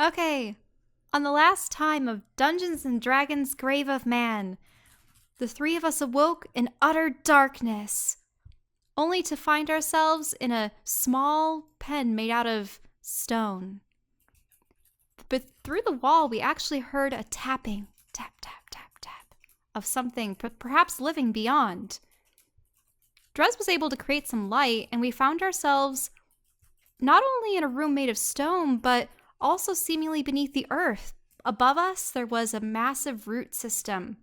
Okay, on the last time of Dungeons and Dragons' Grave of Man, the three of us awoke in utter darkness, only to find ourselves in a small pen made out of stone. But through the wall, we actually heard a tapping, tap, tap, tap, tap, of something perhaps living beyond. Drez was able to create some light, and we found ourselves not only in a room made of stone, but also seemingly beneath the earth. Above us, there was a massive root system,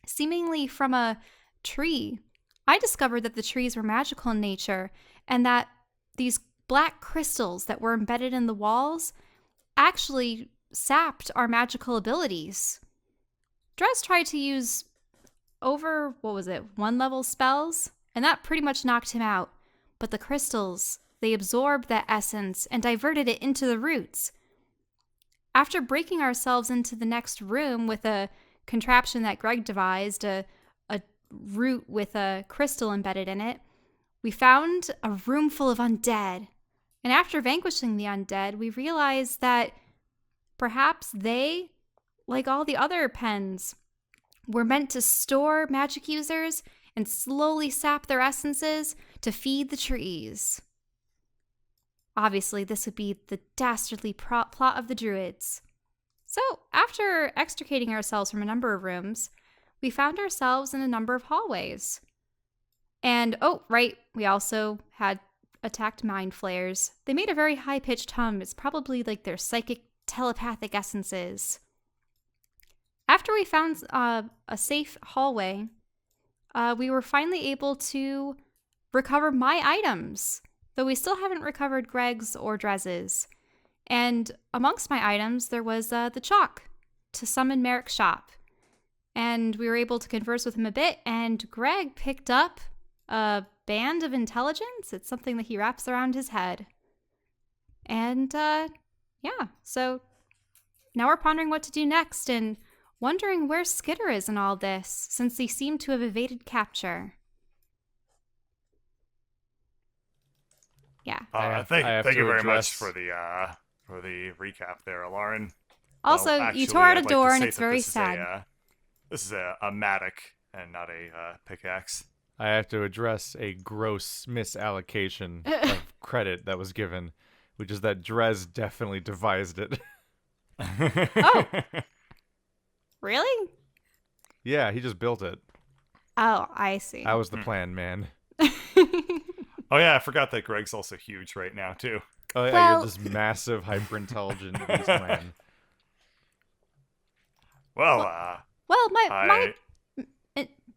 seemingly from a tree. I discovered that the trees were magical in nature, and that these black crystals that were embedded in the walls actually sapped our magical abilities. Drez tried to use one level spells, and that pretty much knocked him out. But the crystals, they absorbed that essence and diverted it into the roots. After breaking ourselves into the next room with a contraption that Greg devised, a root with a crystal embedded in it, we found a room full of undead. And after vanquishing the undead, we realized that perhaps they, like all the other pens, were meant to store magic users and slowly sap their essences to feed the trees. Obviously, this would be the dastardly plot of the druids. So, after extricating ourselves from a number of rooms, we found ourselves in a number of hallways. And, we also had attacked mind flayers. They made a very high-pitched hum. It's probably like their psychic telepathic essences. After we found a safe hallway, we were finally able to recover my items, though we still haven't recovered Greg's or Drez's. And amongst my items, there was the chalk to summon Merrick's shop. And we were able to converse with him a bit, and Greg picked up a band of intelligence. It's something that he wraps around his head. And, so now we're pondering what to do next and wondering where Skitter is in all this, since he seemed to have evaded capture. Yeah. Thank you very much for the recap there, Lauren. Also, you tore out a door, and it's very sad. This is a mattock and not a pickaxe. I have to address a gross misallocation of credit that was given, which is that Drez definitely devised it. Oh. Really? Yeah, he just built it. Oh, I see. That was the plan, man. Oh yeah, I forgot that Greg's also huge right now, too. Oh yeah, you're this massive, hyper-intelligent beast man.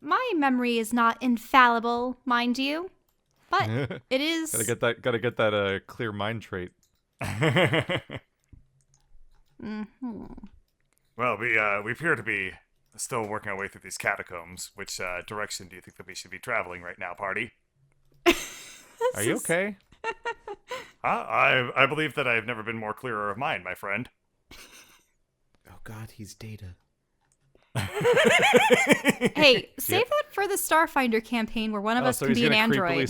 My memory is not infallible, mind you, but it is. Gotta get that clear mind trait. Mm-hmm. Well, we appear to be still working our way through these catacombs. Which direction do you think that we should be traveling right now, party? Are you okay? I believe that I've never been more clearer of mind, my friend. Oh God, he's Data. Hey, save that for the Starfinder campaign where one of us can be an android.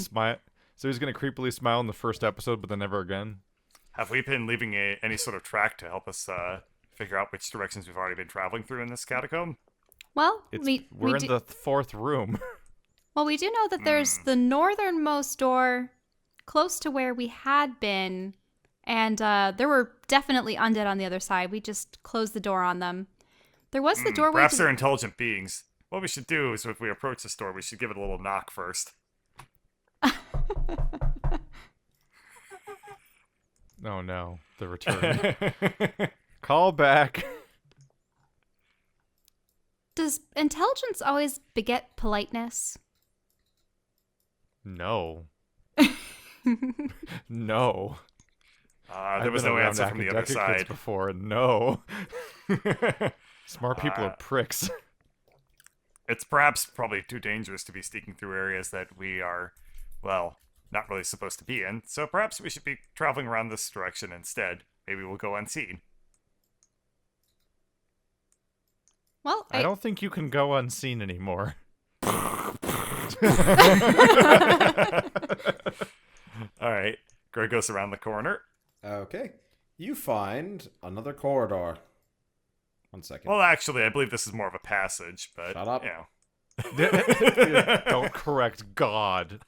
So he's gonna creepily smile in the first episode, but then never again. Have we been leaving any sort of track to help us figure out which directions we've already been traveling through in this catacomb? Well, we're in the fourth room. Well, we do know that there's the northernmost door close to where we had been, and there were definitely undead on the other side. We just closed the door on them. There was the doorway. Perhaps they're intelligent beings. What we should do is, if we approach this door, we should give it a little knock first. Oh no, the return. Call back. Does intelligence always beget politeness? No. No. There was no answer from the other side before. No. Smart people are pricks. It's probably too dangerous to be sneaking through areas that we are, not really supposed to be in. So perhaps we should be traveling around this direction instead. Maybe we'll go unseen. Well, I don't think you can go unseen anymore. All right. Greg goes around the corner. Okay. You find another corridor. 1 second. Well, actually, I believe this is more of a passage, but Shut up. you know. Don't correct God.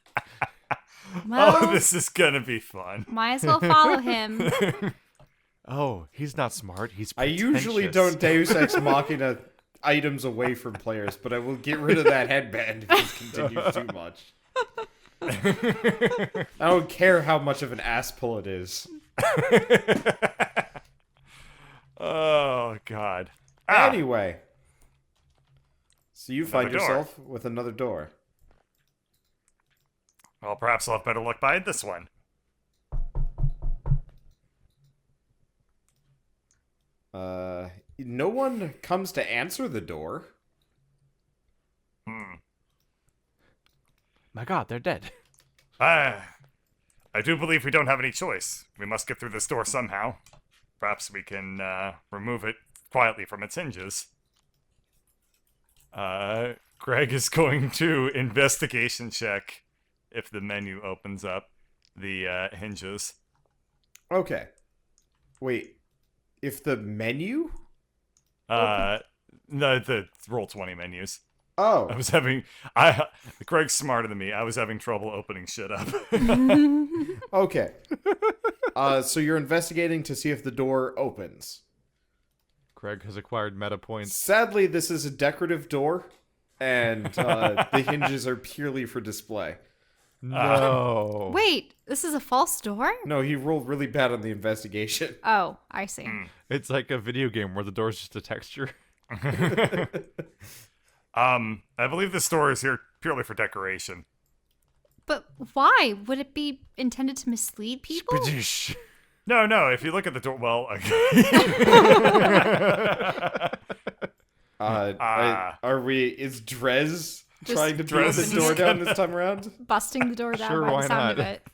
Well, Oh, this is gonna be fun. might as well follow him. Oh, he's not smart. He's I usually pretentious. don't Deus Ex Machina items away from players, but I will get rid of that headband if this continues too much. I don't care how much of an ass pull it is. Oh God. Ah, Anyway. So you find Another door. yourself with another door. well, perhaps I'll have better luck behind this one. No one comes to answer the door. My God, they're dead. I do believe we don't have any choice. We must get through this door somehow. Perhaps we can remove it quietly from its hinges. Greg is going to investigation check if the menu opens up the hinges. Okay. Wait. If the menu? No, the Roll20 menus. Oh. I was having Greg's smarter than me. I was having trouble opening shit up. Okay. So you're investigating to see if the door opens. Greg has acquired meta points. Sadly, this is a decorative door, and the hinges are purely for display. No. Wait, this is a false door? No, he rolled really bad on the investigation. Oh, I see. It's like a video game where the door's just a texture. I believe this door is here purely for decoration. But why? Would it be intended to mislead people? Badoosh. No. If you look at the door, well, Are we? Is Drez Just trying to Drez break the is door just down this time around? Busting the door down Sure, by why the sound not? of it.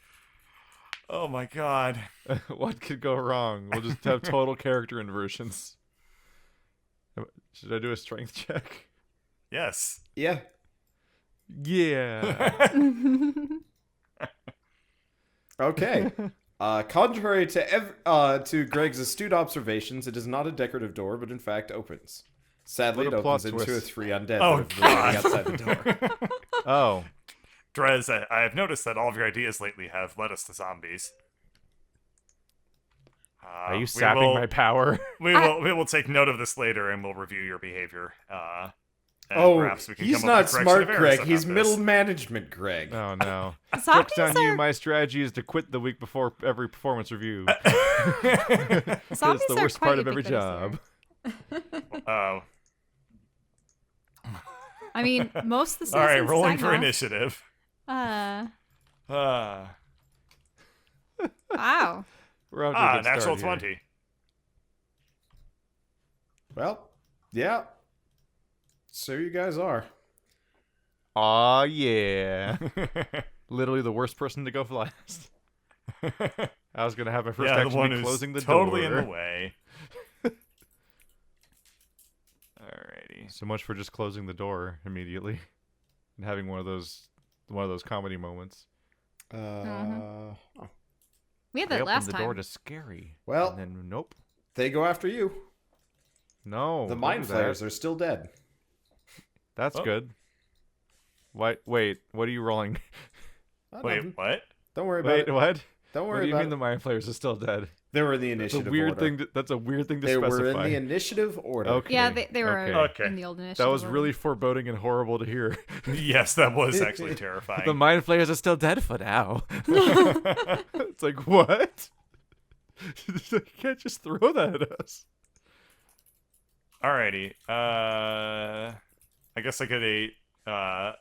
oh my God. What could go wrong? We'll just have total character inversions. Should I do a strength check? Yes. Yeah. Yeah. Okay. Contrary to Greg's astute observations, it is not a decorative door, but in fact opens. Sadly, What it a plot opens into twist. 3 undead Oh, that are waiting outside the door. Oh. Drez, I have noticed that all of your ideas lately have led us to zombies. Are you sapping my power? We will take note of this later, and we'll review your behavior. And Oh, perhaps we can he's come up not with correction smart, of errors Greg. about He's this. middle management, Greg. Oh no. Zombies Joke's on you, are, my strategy is to quit the week before every performance review. zombies It's the are worst quite part of every ubiquitous job. here. Oh, I mean, most of the all right. citizens Rolling for Sagnaw- initiative. Uh, Ah, wow. We're off to a good natural start here. 20. Well, yeah. So you guys are. Aw, yeah. Literally the worst person to go last. I was going to have my first Yeah, the action one be who's closing the totally door. in the way. Alrighty. So much for just closing the door immediately and having one of those comedy moments. Oh. We had I that opened last the time. door to scary. Well- and then nope. They go after you. No. The don't mind do that. flayers are still dead. That's Oh. good. Wait, what are you rolling? Wait, Nothing. what? Don't worry about Wait, it. what? Don't What worry do you about mean it. the mind flayers are still dead? They were in the That's a initiative weird order. thing. That's a weird thing to They specify. were in the initiative order. Okay. Yeah, they were okay. in the old initiative. That was order. really foreboding and horrible to hear. Yes, that was actually terrifying. The mind flayers are still dead for now. It's like, what? You can't just throw that at us. Alrighty. I guess I get a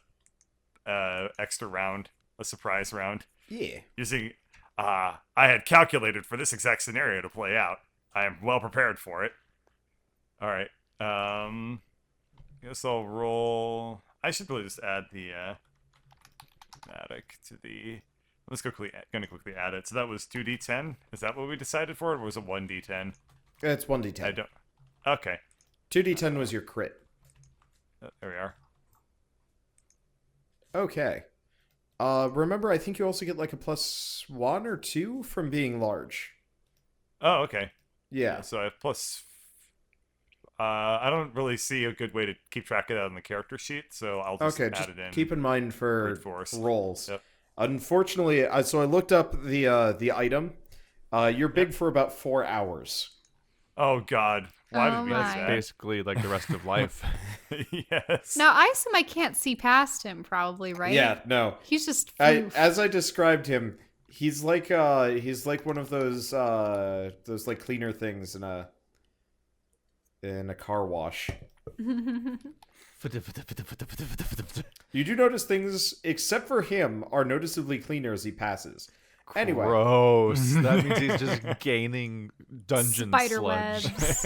extra round, a surprise round. Yeah. Using I had calculated for this exact scenario to play out. I am well prepared for it. Alright. Guess I'll roll. I should really just add the attic to the. Let's gonna quickly add it. So that was 2d10. Is that what we decided for, or was it 1d10? It's 1d10. I don't. Okay. 2d10 was your crit. There we are. Okay. Remember, I think you also get like a +1 or 2 from being large. Oh, okay. Yeah. So I have plus. I don't really see a good way to keep track of that on the character sheet, so I'll just Okay, add just it in. keep in mind for brute force. rolls. Yep. Unfortunately, so I looked up the item. You're big for about 4 hours. Oh God, why Oh did we my. do That's that? basically like the rest of life. Yes. Now, I assume I can't see past him, probably, right? Yeah, no. He's just As I described him, he's like one of those like cleaner things in a car wash. You do notice things, except for him, are noticeably cleaner as he passes. Anyway, Gross. That means he's just gaining dungeon spider sludge. webs,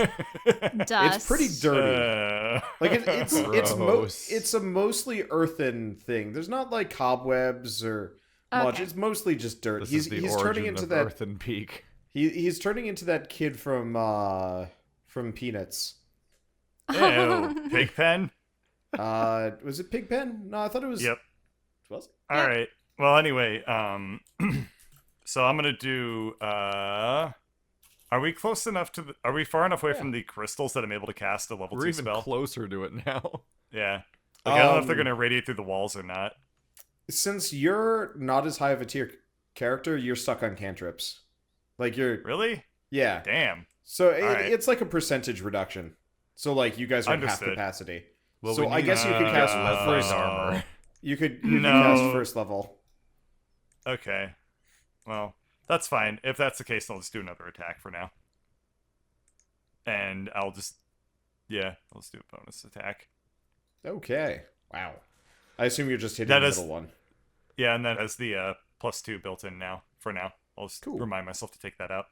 dust. it's pretty dirty. Like Gross. it's a mostly earthen thing. There's not like cobwebs or much. Okay. It's mostly just dirt. This he's is the he's origin turning into of that Earthen Peak. he's turning into that kid from Peanuts. Ew, Pigpen. Was it Pigpen? No, I thought it was. Yep. Was it? All right. Well, anyway, so I'm gonna do. Are we close enough to? Are we far enough away from the crystals that I'm able to cast a level We're 2 even spell? closer to it now. Yeah. Like, I don't know if they're Um, gonna radiate through the walls or not. Since you're not as high of a tier character, you're stuck on cantrips. Like you're. Really? Yeah. Damn. So Alright. it's like a percentage reduction. So like you guys are at half Understood. capacity. Well, so we I need guess you to could cast get leveling first armor. You could No. cast first level. Okay. Well, that's fine. If that's the case, I'll just do another attack for now. And I'll just. Yeah, I'll just do a bonus attack. Okay. Wow. I assume you're just hitting That the is- middle one. Yeah, and that has the +2 built in now. For now. I'll just Cool. remind myself to take that out.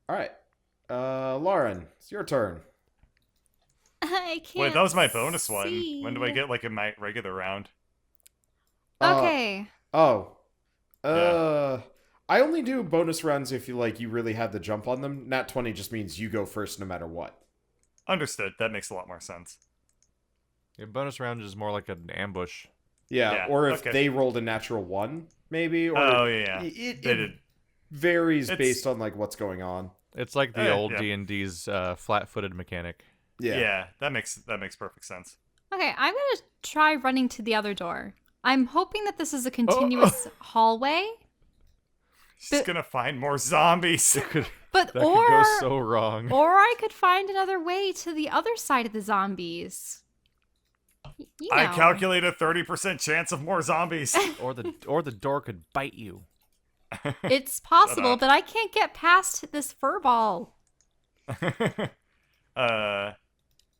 All right. Lauren, it's your turn. I can't. Wait, that was my bonus see. one. When do I get, like, in my regular round? Okay. Oh. Yeah. I only do bonus rounds if you really have the jump on them. Nat 20 just means you go first no matter what. Understood. That makes a lot more sense. Your bonus round is more like an ambush. Yeah, Yeah, or if okay. they rolled a natural 1, maybe. Or Oh, yeah. It They did. varies It's- based on like what's going on. It's like the old yeah. D&D's flat-footed mechanic. Yeah, that makes perfect sense. Okay, I'm gonna try running to the other door. I'm hoping that this is a continuous hallway, She's But- gonna find more zombies. but That could go so wrong. or I could find another way to the other side of the zombies. You know. I calculate a 30% chance of more zombies. Or the door could bite you. It's possible, up. but I can't get past this fur ball. uh,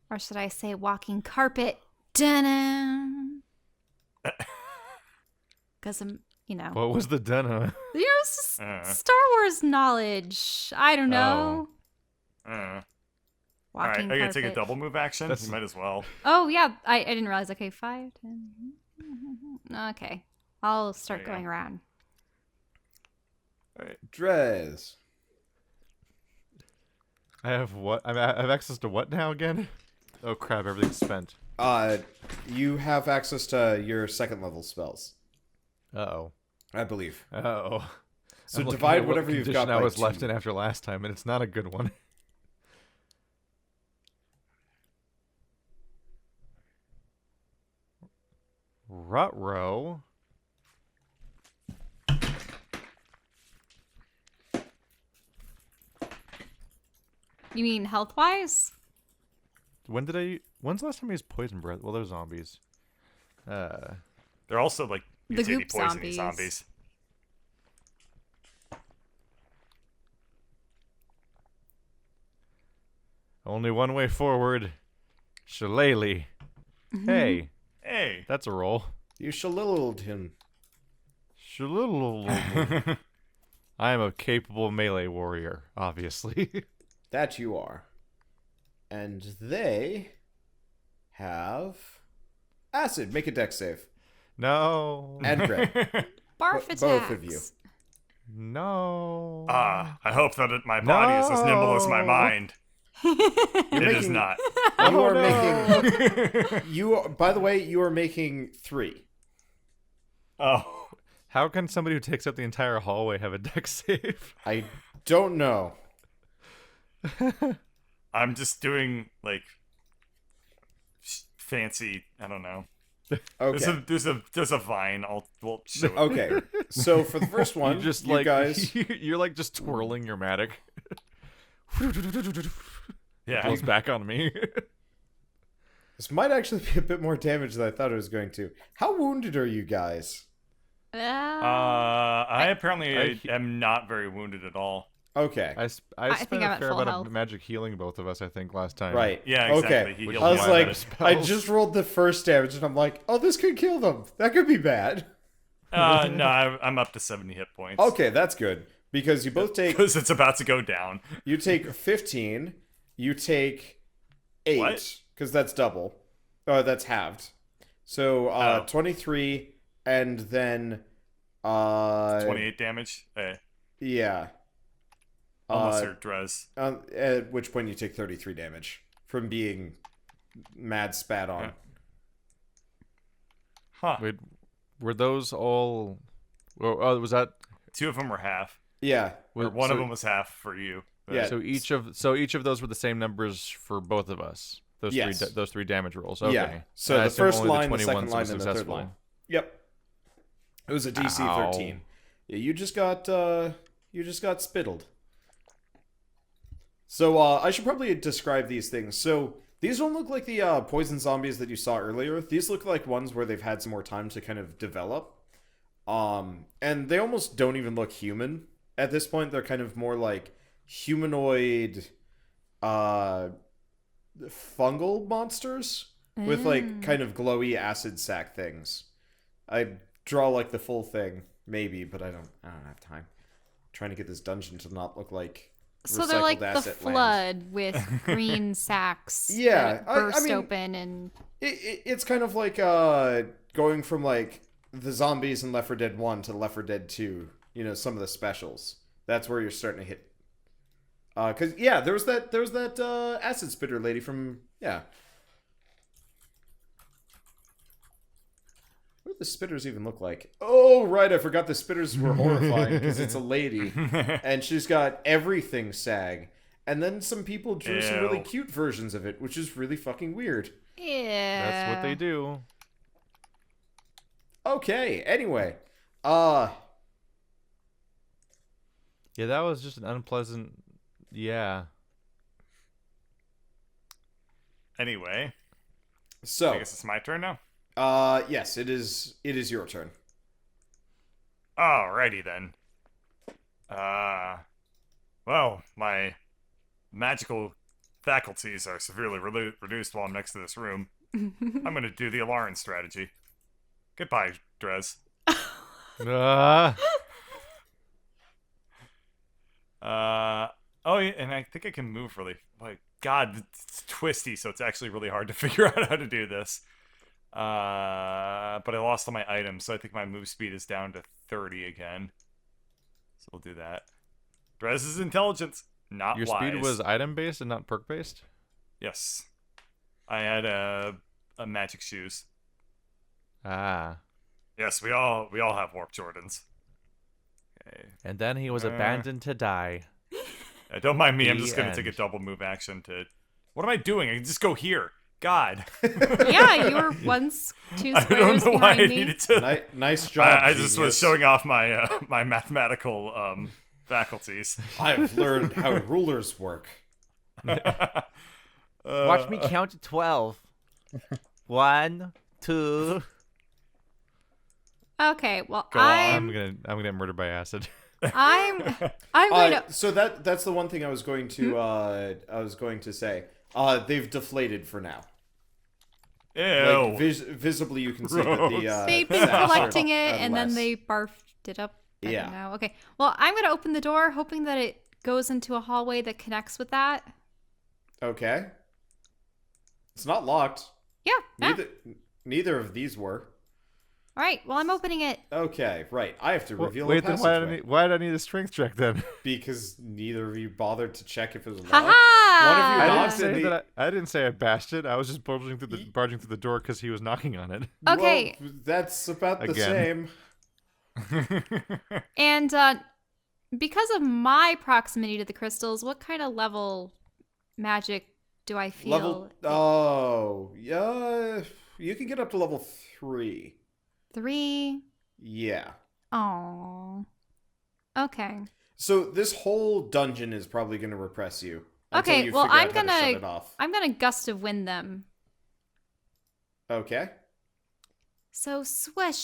Or should I say walking carpet? Dun. Because I'm, What was the dunno? it's just Uh. Star Wars knowledge. I don't know. all Walking right, are you gonna take a carpet. double move action? That's- You might as well. Oh, yeah. I didn't realize. Okay, 5, 10. Okay. I'll start There you going go. around. Drez. I have what? I have access to what now again? Oh crap! Everything's spent. You have access to your second level spells, Uh-oh. I believe. Uh-oh. So I'm looking divide at what whatever you've condition got I by was left 2. in after last time, and it's not a good one. Ruh-roh. You mean health-wise? When's the last time I used poison breath? Well, they're zombies. They're also like The mutated goop poisony zombies. zombies. Only one way forward. Shillelagh. Hey, Hey. that's a roll. You shillelaghed him. Shillelagh. I am a capable melee warrior, obviously. That you are. And they have acid. Make a dex save. No. And Greg. Barf Both attacks. of you. No. I hope that my body is as nimble as my No. mind. It is making- not. You are no. making. By the way, you are making 3. Oh. How can somebody who takes up the entire hallway have a dex save? I Don't know. I'm just doing like fancy. I don't know. Okay. There's a vine. We'll show it. Okay. So for the first one, You just you like guys. you're like just twirling your mattock. Yeah. Goes back on me. This might actually be a bit more damage than I thought it was going to. How wounded are you guys? I apparently I- am not very wounded at all. Okay. I think spent I'm a at fair full amount health. of magic healing both of us, I think, last time. Right. Yeah, exactly. Okay. He Which healed I is was me. why like, that is I spells. just rolled the first damage, and I'm like, oh, this could kill them. That could be bad. No, I'm up to 70 hit points. Okay, that's good because you both take Because it's about to go down. you take 15, you take 8 What? because that's double. That's halved. So 23 and then 28 damage. Yeah. Almost hurt Drez. At which point you take 33 damage from being mad spat on. Yeah. Huh. Wait, were those all? Oh, was that? Two of them were half. Yeah. Or one so, of them was half for you. Yeah. So each of those were the same numbers for both of us. Those Yes. those three damage rolls. Okay. Yeah. So And I the assume first only line, the 21s second were line, and the third successful. line. Yep. It was a DC Ow. 13. Yeah, you just got spittled. So I should probably describe these things. So these don't look like the poison zombies that you saw earlier. These look like ones where they've had some more time to kind of develop. And they almost don't even look human at this point. They're kind of more like humanoid fungal monsters with like kind of glowy acid sac things. I'd draw like the full thing maybe, but I don't have time. I'm trying to get this dungeon to not look like So they're like recycled the asset land. flood with green sacks Yeah, that I burst mean- open and It's kind of like going from like the zombies in Left 4 Dead 1 to Left 4 Dead 2, you know, some of the specials. That's where you're starting to hit. Cause yeah, there was that acid spitter lady from yeah. What do the spitters even look like? Oh right, I forgot the spitters were horrifying because it's a lady and she's got everything sag. And then some people drew some really Ew. cute versions of it, which is really fucking weird. yeah. That's what they do. Okay, anyway. Yeah, that was just an unpleasant. Yeah. Anyway, So, I guess it's my turn now. yes, it is your turn. Alrighty then. Well, my magical faculties are severely reduced while I'm next to this room. I'm gonna do the Alarin strategy. Goodbye, Drez. Oh, yeah, and I think I can move really. My God, it's twisty, so it's actually really hard to figure out how to do this. But I lost all my items, so I think my move speed is down to 30 again. So we'll do that. Drez's intelligence, not Your wise. speed was item based and not perk based. Yes. I had a magic shoes. Ah. Yes, we all have warp Jordans. Okay. And then he was abandoned to die. Don't mind me. I'm The just gonna take a end. double move action to. What am I doing? I can just go here. God. Yeah, you were once two I don't squares know why I behind me. needed to. Nice job. I just was genius. showing off my my mathematical faculties. I've learned how rulers work. Watch me count to 12. 1, 2. Okay, well Go I'm I'm gonna get murdered by acid. I'm going to So that's the one thing I was going to say. They've deflated for now. Ew. Like visibly, you can see that the they've been sacks are collecting it and then less. they barfed it up. I Yeah. don't know. Okay. Well, I'm going to open the door hoping that it goes into a hallway that connects with that. Okay. It's not locked. Yeah. yeah. Neither of these were. All right. Well, I'm opening it. Okay, right. I have to reveal Wait, a then passageway why did I need a strength check then? because neither of you bothered to check if it was locked. Haha! One of you I knocked didn't and say the- I didn't say I bashed it. I was just barging through the door because he was knocking on it. Okay. Well, that's about the Again. same. And because of my proximity to the crystals, what kind of level magic do I feel? Oh, yeah. You can get up to level 3. 3? Yeah. Oh. Okay. So this whole dungeon is probably going to repress you until Okay, you well, figure out how to shut it off. I'm gonna gust of wind them. Okay. So swish.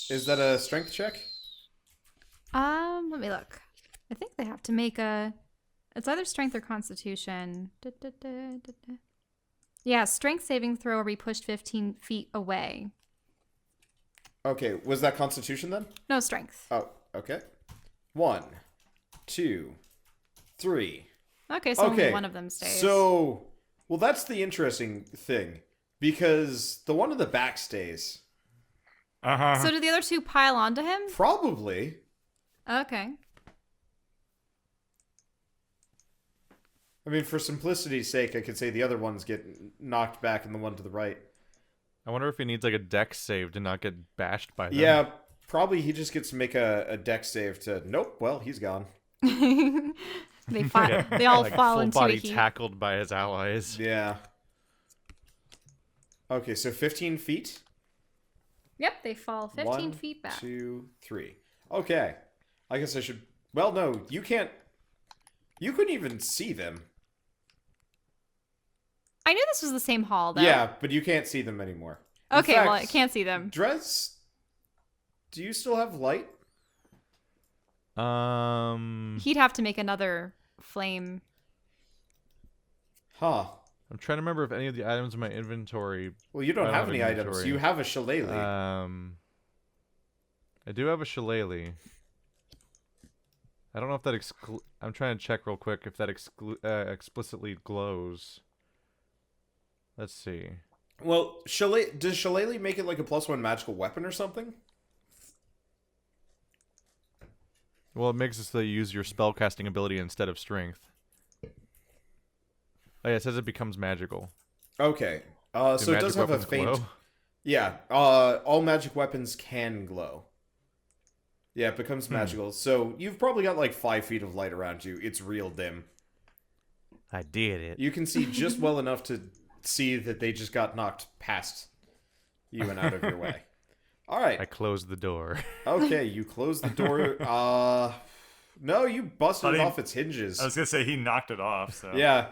Is that a strength check? Let me look. I think they have to make it's either strength or constitution. Yeah, strength saving throw or be pushed 15 feet away. Okay, was that constitution then? No strength. Oh, okay. 1, 2, 3. Okay, so only one of them stays. So, well, that's the interesting thing. Because the one in the back stays. Uh-huh. So do the other two pile onto him? Probably. Okay. I mean, for simplicity's sake, I could say the other ones get knocked back and the one to the right. I wonder if he needs like a dex save to not get bashed by them. Yeah, probably he just gets to make a dex save to... Nope, well, he's gone. They all like fall full into body a heap. tackled by his allies. Yeah. Okay, so 15 feet. Yep, they fall 15 1, feet back. 2, 3. Okay. I guess I should... Well, no, you can't... You couldn't even see them. I knew this was the same hall, though. Yeah, but you can't see them anymore. In Okay, fact, well, I can't see them. Drez, do you still have light? He'd have to make another flame. Huh. I'm trying to remember if any of the items in my inventory. Well, you don't I have don't any have items. inventory. You have a shillelagh. I do have a shillelagh. I don't know if that I'm trying to check real quick if that explicitly glows. Let's see. Well, does shillelagh make it like a +1 magical weapon or something? Well, it makes it so that you use your spellcasting ability instead of strength. Oh yeah, it says it becomes magical. Okay. Do So it does magic have a weapons faint... glow? Yeah. All magic weapons can glow. Yeah, it becomes magical. So you've probably got like 5 feet of light around you. It's real dim. I did it. You can see just well enough to see that they just got knocked past you and out of your way. All right. I closed the door. Okay, you close the door. No, you busted it off its hinges. I was gonna say he knocked it off. So Yeah.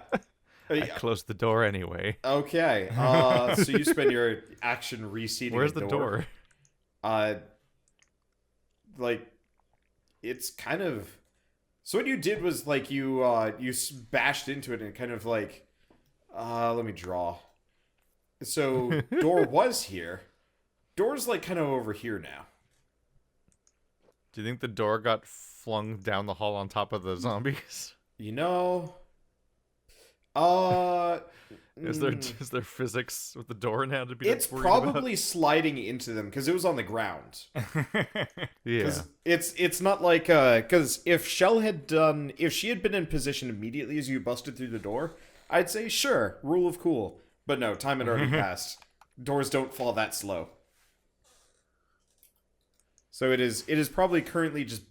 I closed the door anyway. Okay. So you spend your action reseating Where's the the door. door? Like, it's kind of... So what you did was, like, you bashed into it and kind of, like... let me draw. So, door was here. Door's, like, kind of over here now. Do you think the door got flung down the hall on top of the zombies? You know... Is there physics with the door now to be It's worried probably sliding into them, because it was on the ground. about? Yeah. It's not like because if she had been in position immediately as you busted through the door, I'd say sure, rule of cool. But no, time had already passed. Doors don't fall that slow. So it is probably currently just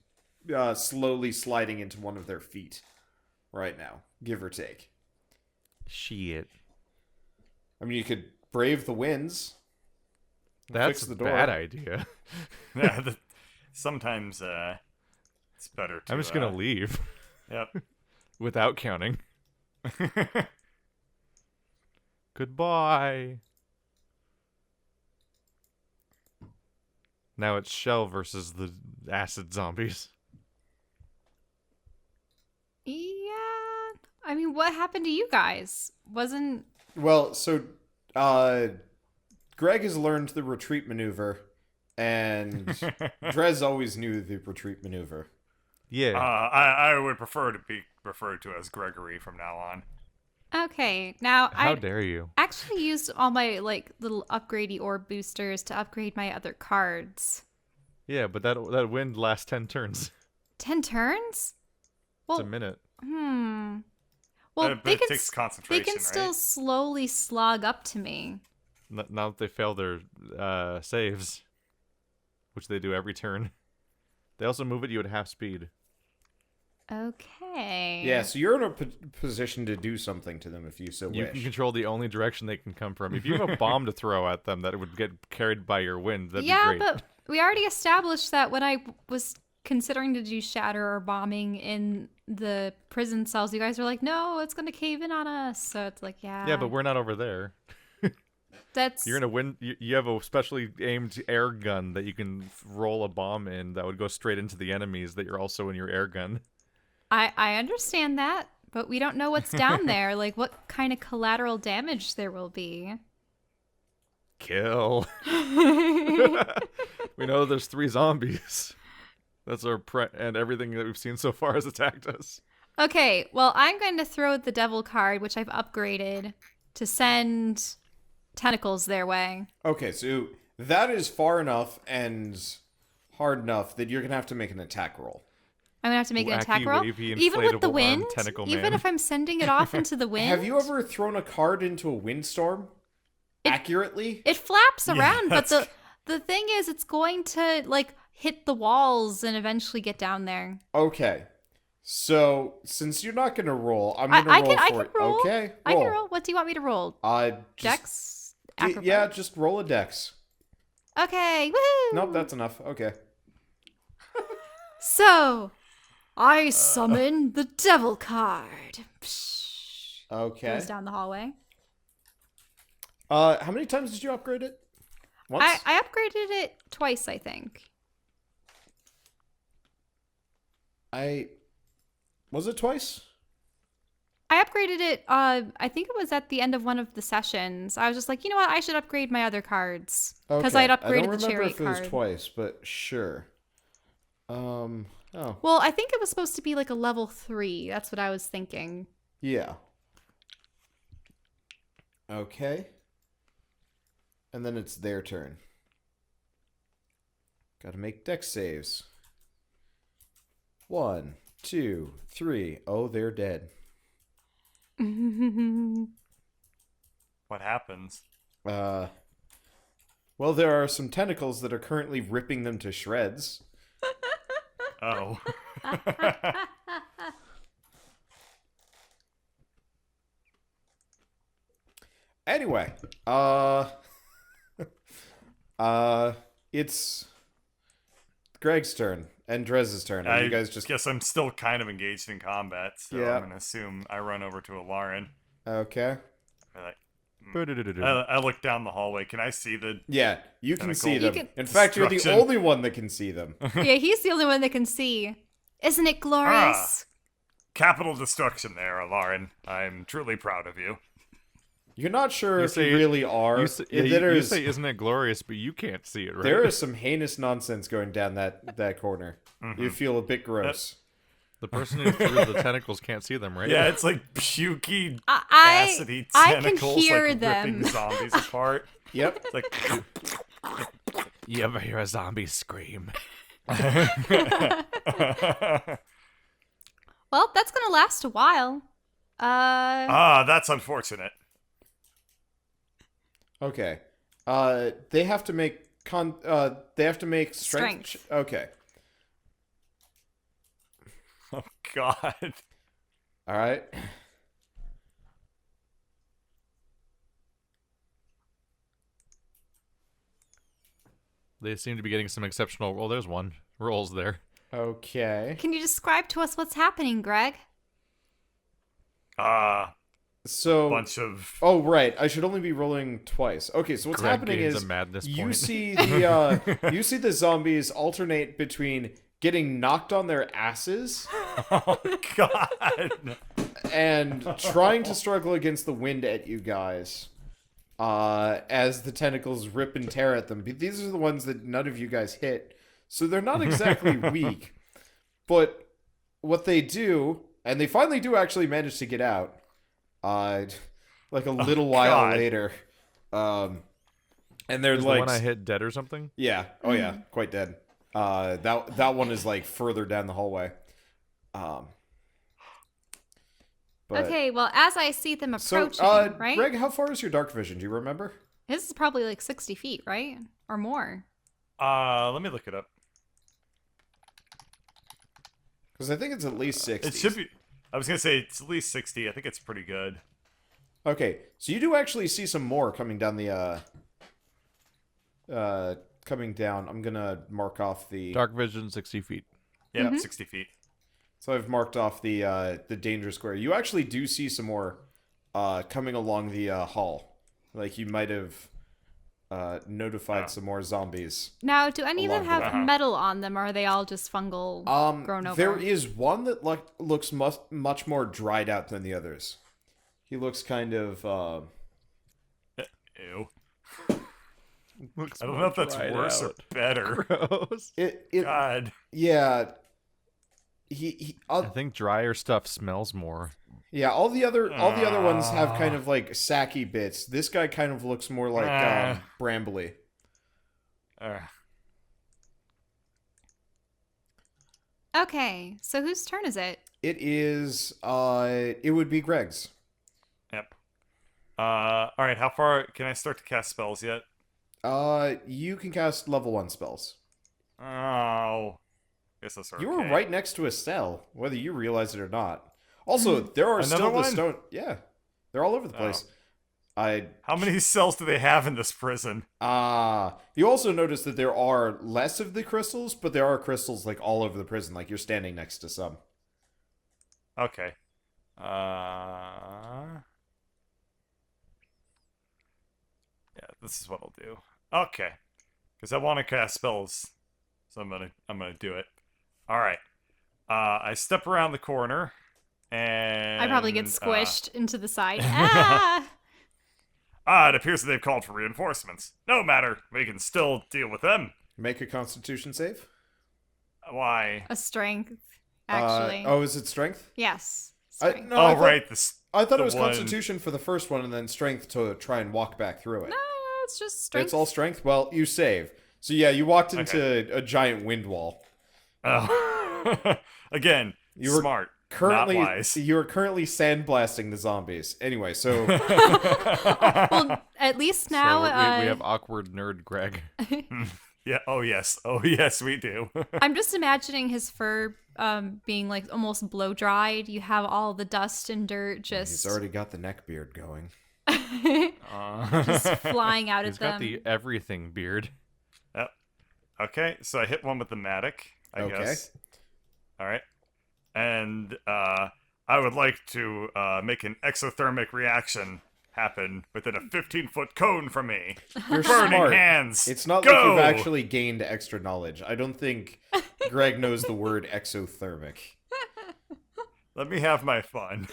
slowly sliding into one of their feet right now, give or take. Shit. I mean, you could brave the winds. That's fix the a door. bad idea. yeah, sometimes it's better to. I'm just gonna leave Yep. without counting. Goodbye. Now it's Shell versus the acid zombies. Yeah. I mean, what happened to you guys? Wasn't... Well, so Greg has learned the retreat maneuver, and Drez always knew the retreat maneuver. Yeah. I would prefer to be referred to as Gregory from now on. Okay, now How I dare you? actually used all my, like, little upgradey orb boosters to upgrade my other cards. Yeah, but that wind lasts 10 turns. 10 turns? Well, It's a minute. Well, But they it can, takes they concentration, can still right? slowly slog up to me. Now that they fail their saves, which they do every turn, They also move at you at half speed. Okay. Yeah, so you're in a position to do something to them if you so You wish. can control the only direction they can come from. If you have a bomb to throw at them that would get carried by your wind, that'd be great. but we already established that when I was considering to do shatter or bombing in the prison cells, you guys were like, no, it's going to cave in on us. So it's like, yeah. Yeah, but we're not over there. That's... You're gonna win. You have a specially aimed air gun that you can roll a bomb in that would go straight into the enemies that you're also in your air gun. I understand that, but we don't know what's down there. Like, what kind of collateral damage there will be. Kill. We know there's 3 zombies. That's our and everything that we've seen so far has attacked us. Okay, well, I'm going to throw the devil card, which I've upgraded, to send tentacles their way. Okay, so that is far enough and hard enough that you're going to have to make an attack roll. I'm going to have to make an Wacky, attack roll. wavy, Even with the inflatable wind, arm tentacle even man. if I'm sending it off into the wind. Have you ever thrown a card into a windstorm accurately? It flaps around, but that's- the thing is, it's going to, like, hit the walls and eventually get down there. Okay. So, since you're not going to roll, I'm I going to roll can for it. roll. Okay, I can roll. What do you want me to roll? Just, Dex? yeah, just roll a dex. Okay, woohoo! Nope, that's enough. Okay. So, I summon the devil card. Psh, Okay. goes down the hallway. How many times did you upgrade it? Once? I upgraded it twice, I think. Was it twice? I upgraded it, I think it was at the end of one of the sessions. I was just like, you know what, I should upgrade my other cards. Because Okay. I'd upgraded I don't the remember chariot if it was card. twice, but sure. Oh. Well, I think it was supposed to be like a level 3. That's what I was thinking. Yeah. Okay. And then it's their turn. Gotta make dex saves. 1, 2, 3. Oh, they're dead. What happens? Well, there are some tentacles that are currently ripping them to shreds. Oh. Anyway, it's Greg's turn and Drez's turn. Are I you guys just guess I'm still kind of engaged in combat, so Yeah. I'm gonna assume I run over to Alarin. okay? I look down the hallway. Can I see the? Yeah, you can see Tentacle. them. You can- In fact, you're the Destruction. only one that can see them. Yeah, he's the only one that can see. Isn't it glorious? Capital destruction there, Alarin. I'm truly proud of you. You're not sure You if say- you really are. You say, There's- isn't it glorious, but you can't see it, right? there is some heinous nonsense going down that corner. Mm-hmm. You feel a bit gross. The person who threw the tentacles can't see them, right? Yeah, it's like pukey, I acidy I can tentacles hear like them. ripping zombies apart. Yep. It's like You ever hear a zombie scream? Well, that's gonna last a while. that's unfortunate. Okay. They have to make they have to make strength. Strength. Okay. Oh God. All right. They seem to be getting some exceptional. Well, there's one rolls there. Okay. Can you describe to us what's happening, Greg? So Bunch of Oh right, I should only be rolling twice. Okay, so what's Greg happening gains is a madness you point. see the you see the zombies alternate between getting knocked on their asses oh God. and trying to struggle against the wind at you guys. As the tentacles rip and tear at them. But these are the ones that none of you guys hit. So they're not exactly weak. But what they do, and they finally do actually manage to get out, like a little while God. later. And they're Is like, the one I hit dead or something? yeah, oh yeah, quite dead. That one is like further down the hallway. But, Okay, well, as I see them so, approaching, right? Greg, how far is your dark vision? Do you remember? This is probably like 60 feet, right? Or more. Let me look it up. Because I think it's at least 60. It should be. I was gonna say it's at least 60. I think it's pretty good. Okay, so you do actually see some more coming down the coming down. I'm gonna mark off the Dark vision, 60 feet. Yeah, 60 feet. So I've marked off the danger square. You actually do see some more coming along the hall. Like you might have notified some more zombies. Now, do any of them Along the have way. metal on them, or are they all just fungal grown over? There is one that looks much more dried out than the others. He looks kind of Ew. Looks I don't know if that's dried worse or out. better. Gross. it God. yeah. I think drier stuff smells more. Yeah, all the other ones have kind of like sacky bits. This guy kind of looks more like brambly. Okay, so whose turn is it? It is it would be Greg's. Yep. All right. How far can I start to cast spells yet? You can cast level 1 spells. Oh. Guess that's okay. You were right next to a cell, whether you realize it or not. Also, there are Another still the one? stone. Yeah, they're all over the place. How many cells do they have in this prison? You also notice that there are less of the crystals, but there are crystals like all over the prison. Like you're standing next to some. Okay. Yeah, this is what I'll do. Okay. Because I want to cast spells. So I'm gonna do it. Alright. I step around the corner and I probably get squished into the side. Ah! It appears that they've called for reinforcements. No matter, we can still deal with them. Make a Constitution save. Why? A strength, actually. Is it strength? Yes. I Strength. thought, Right. I thought the it was one- Constitution for the first one, and then strength to try and walk back through it. No, it's just strength. It's all strength. Well, you save. So yeah, you walked into Okay. a giant wind wall. Oh. Again, You were smart, Currently, not wise. you are currently sandblasting the zombies. Anyway, so Well, at least now so we have awkward nerd Greg. Yeah. Oh yes. Oh yes, we do. I'm just imagining his fur being like almost blow dried. You have all the dust and dirt just he's already got the neck beard going. just flying out He's at them. got the everything beard. Yep. Okay, so I hit one with the Matic, I Okay. guess. All right. And I would like to make an exothermic reaction happen within a 15-foot cone from me. You're Burning smart. hands. It's not Go! like you've actually gained extra knowledge. I don't think Greg knows the word exothermic. Let me have my fun.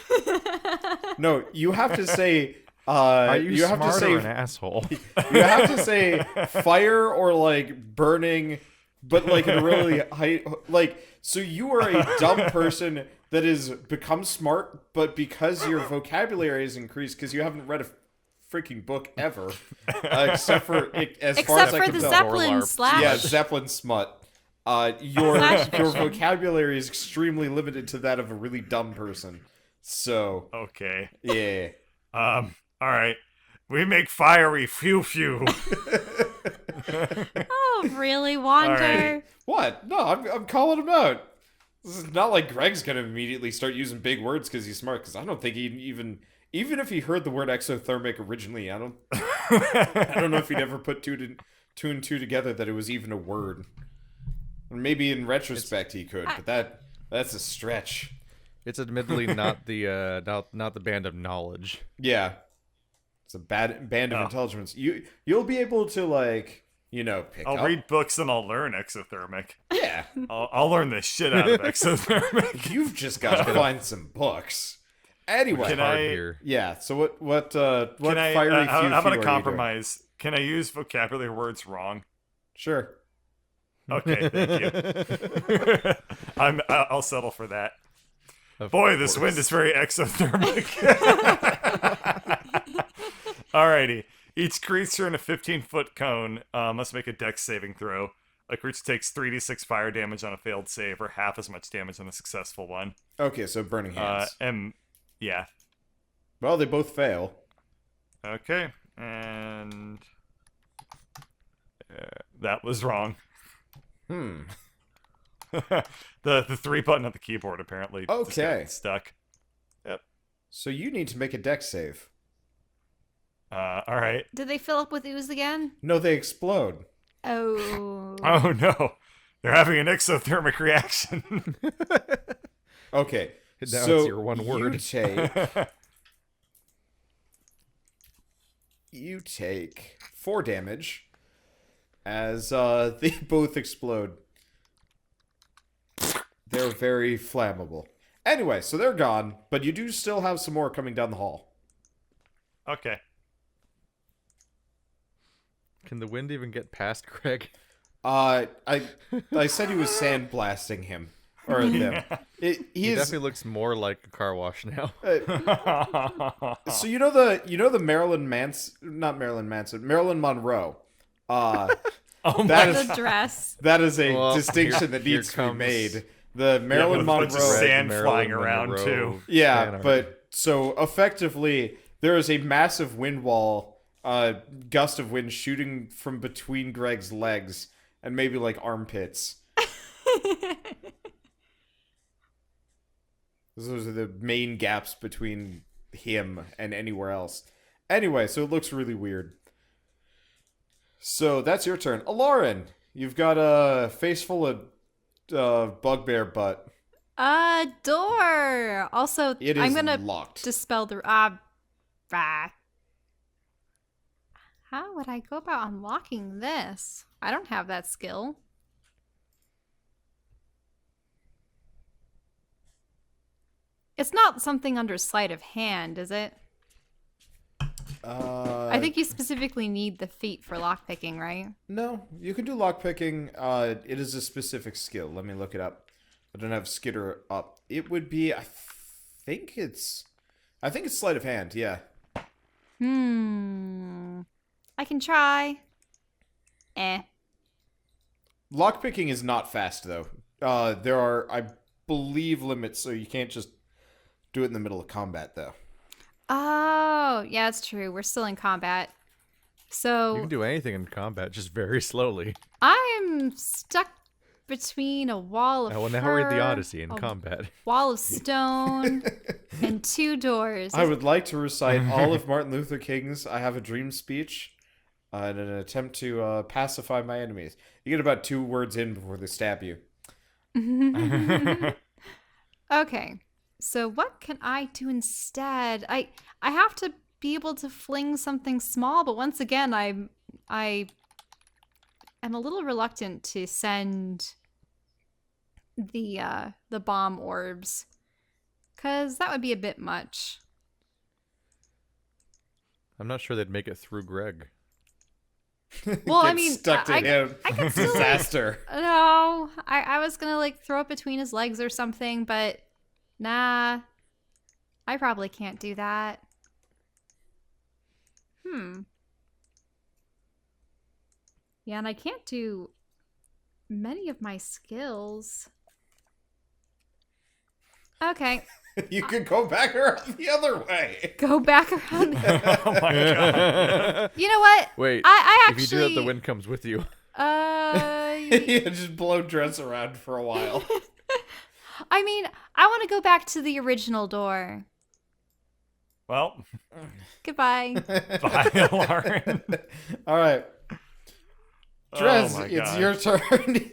No, you have to say. Are you, have to smart say. or an asshole? You have to say fire or like burning, but like in a really high. Like, so you are a dumb person that has become smart, but because your vocabulary is increased, because you haven't read a freaking book ever, except for as far Except as I for can the tell. Zeppelin Or LARP. slash. Yeah, Zeppelin smut. Your Slash your fiction. vocabulary is extremely limited to that of a really dumb person. So Okay. yeah. All right. We make fiery phew. Oh, really, Wander? Alright. What? No, I'm calling him out. This is not like Greg's gonna immediately start using big words because he's smart. Because I don't think he even if he heard the word exothermic originally, I don't know if he'd ever put two and two together that it was even a word. Or maybe in retrospect he could, but that's a stretch. It's admittedly not the not the band of knowledge. Yeah, it's a band of intelligence. You'll be able to like pick I'll up. read books and I'll learn exothermic. Yeah, I'll learn the shit out of exothermic. you've just got to find some books. Anyway, Can Hard I- here. yeah. So what Can I, fiery how few about few are a you compromise? Can I use vocabulary words wrong? doing? Sure. Okay, thank you. I'll settle for that. Of Boy, this course. wind is very exothermic. Alrighty. Each creature in a 15-foot cone must make a dex saving throw. A creature takes 3d6 fire damage on a failed save, or half as much damage on a successful one. Okay, so burning hands. Yeah. Well, they both fail. Okay. And that was wrong. The 3 button on the keyboard apparently just got Okay. stuck. Yep. So you need to make a deck save. All right. Did they fill up with ooze again? No, they explode. Oh. Oh no, they're having an exothermic reaction. Okay. Now so it's your one word. You take 4 damage as they both explode. They're very flammable. Anyway, so they're gone, but you do still have some more coming down the hall. Okay. Can the wind even get past Greg? I said he was sandblasting him or them. He He is. definitely looks more like a car wash now. So you know the Marilyn Monroe. Oh my That is The dress. that is a Well, distinction that here needs to be comes- made. The Marilyn with a bunch of Monroe. sand Marilyn flying around, Monroe too. Yeah, fan art. but so effectively there is a massive wind wall, gust of wind shooting from between Greg's legs and maybe like armpits. Those are the main gaps between him and anywhere else. Anyway, so it looks really weird. So that's your turn. Lauren, you've got a face full of bugbear butt. A door. Also, It is I'm gonna locked. dispel the How would I go about unlocking this? I don't have that skill. It's not something under sleight of hand, is it? I think you specifically need the feat for lockpicking, right? No, you can do lockpicking. It is a specific skill. Let me look it up. I don't have Skitter up. It would be, I think it's sleight of hand. Yeah. I can try. Lockpicking is not fast though. There are, I believe, limits, so you can't just do it in the middle of combat though. Oh, yeah, that's true. We're still in combat. You So can do anything in combat, just very slowly. I'm stuck between a wall of I will now read the fur, Odyssey in a combat. wall of stone, and 2 doors. I would like to recite all of Martin Luther King's "I Have a Dream" speech in an attempt to pacify my enemies. You get about 2 words in before they stab you. Okay, so what can I do instead? I have to be able to fling something small, but once again, I am a little reluctant to send the bomb orbs, cause that would be a bit much. I'm not sure they'd make it through Greg. Well, I Get mean, stuck to him. I can still Disaster. No, I was gonna like throw it between his legs or something, but nah, I probably can't do that. Yeah, and I can't do many of my skills. Okay, You could go back around the other way. go back around. Oh my god. You know what? Wait, I if you do that, the actually- wind comes with you. You just blow dress around for a while. I mean, I want to go back to the original door. Well, Goodbye. bye, Lauren. All right. Drez, Oh my it's God. your turn.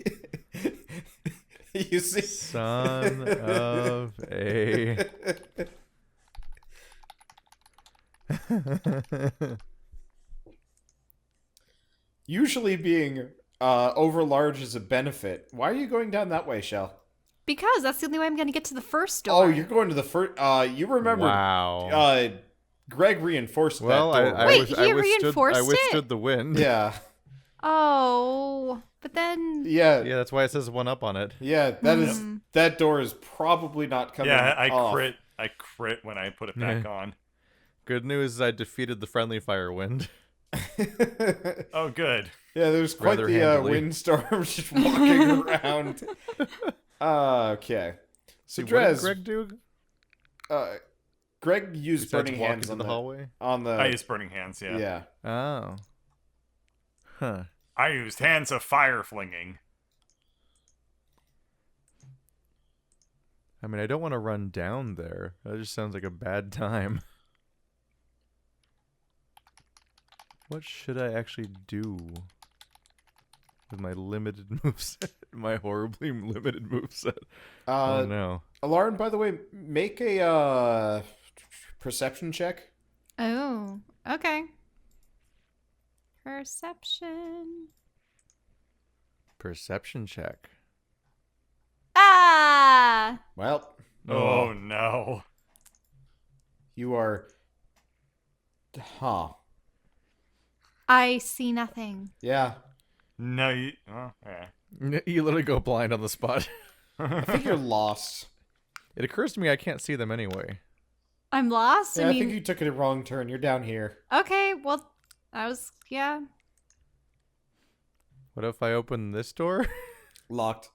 You see, Son of a. usually being over large is a benefit. Why are you going down that way, Shell? Because that's the only way I'm going to get to the first door. Oh, you're going to the first. You remember? Wow. Greg reinforced Well, that door. I Wait, was, he I withstood, reinforced I it? withstood the wind. Yeah, Oh, but then yeah, Yeah, that's why it says 1 up on it. yeah. That is that door is probably not coming. Yeah, I off. crit. I crit when I put it back on. Good news is I defeated the friendly fire wind. Oh, good. Yeah, there's quite Rather the handily. windstorm just walking around. Okay. So See, what did Drez, Greg do? Greg used Besides burning walk hands into on the hallway? on the. I used burning hands. Yeah. yeah. Oh. Huh. I used hands of fire flinging. I mean, I don't want to run down there. That just sounds like a bad time. What should I actually do with my limited moveset? My horribly limited moveset. Oh no. Lauren, by the way, make a perception check. Oh, okay. Perception. Perception check. Ah! Well, Oh no. you are. Huh. I see nothing. Yeah. No, you. Oh, yeah. You literally go blind on the spot. I think you're lost. It occurs to me I can't see them anyway. I'm lost? Yeah, I I mean, think you took it a wrong turn. You're down here. okay, well, yeah. What if I open this door? Locked.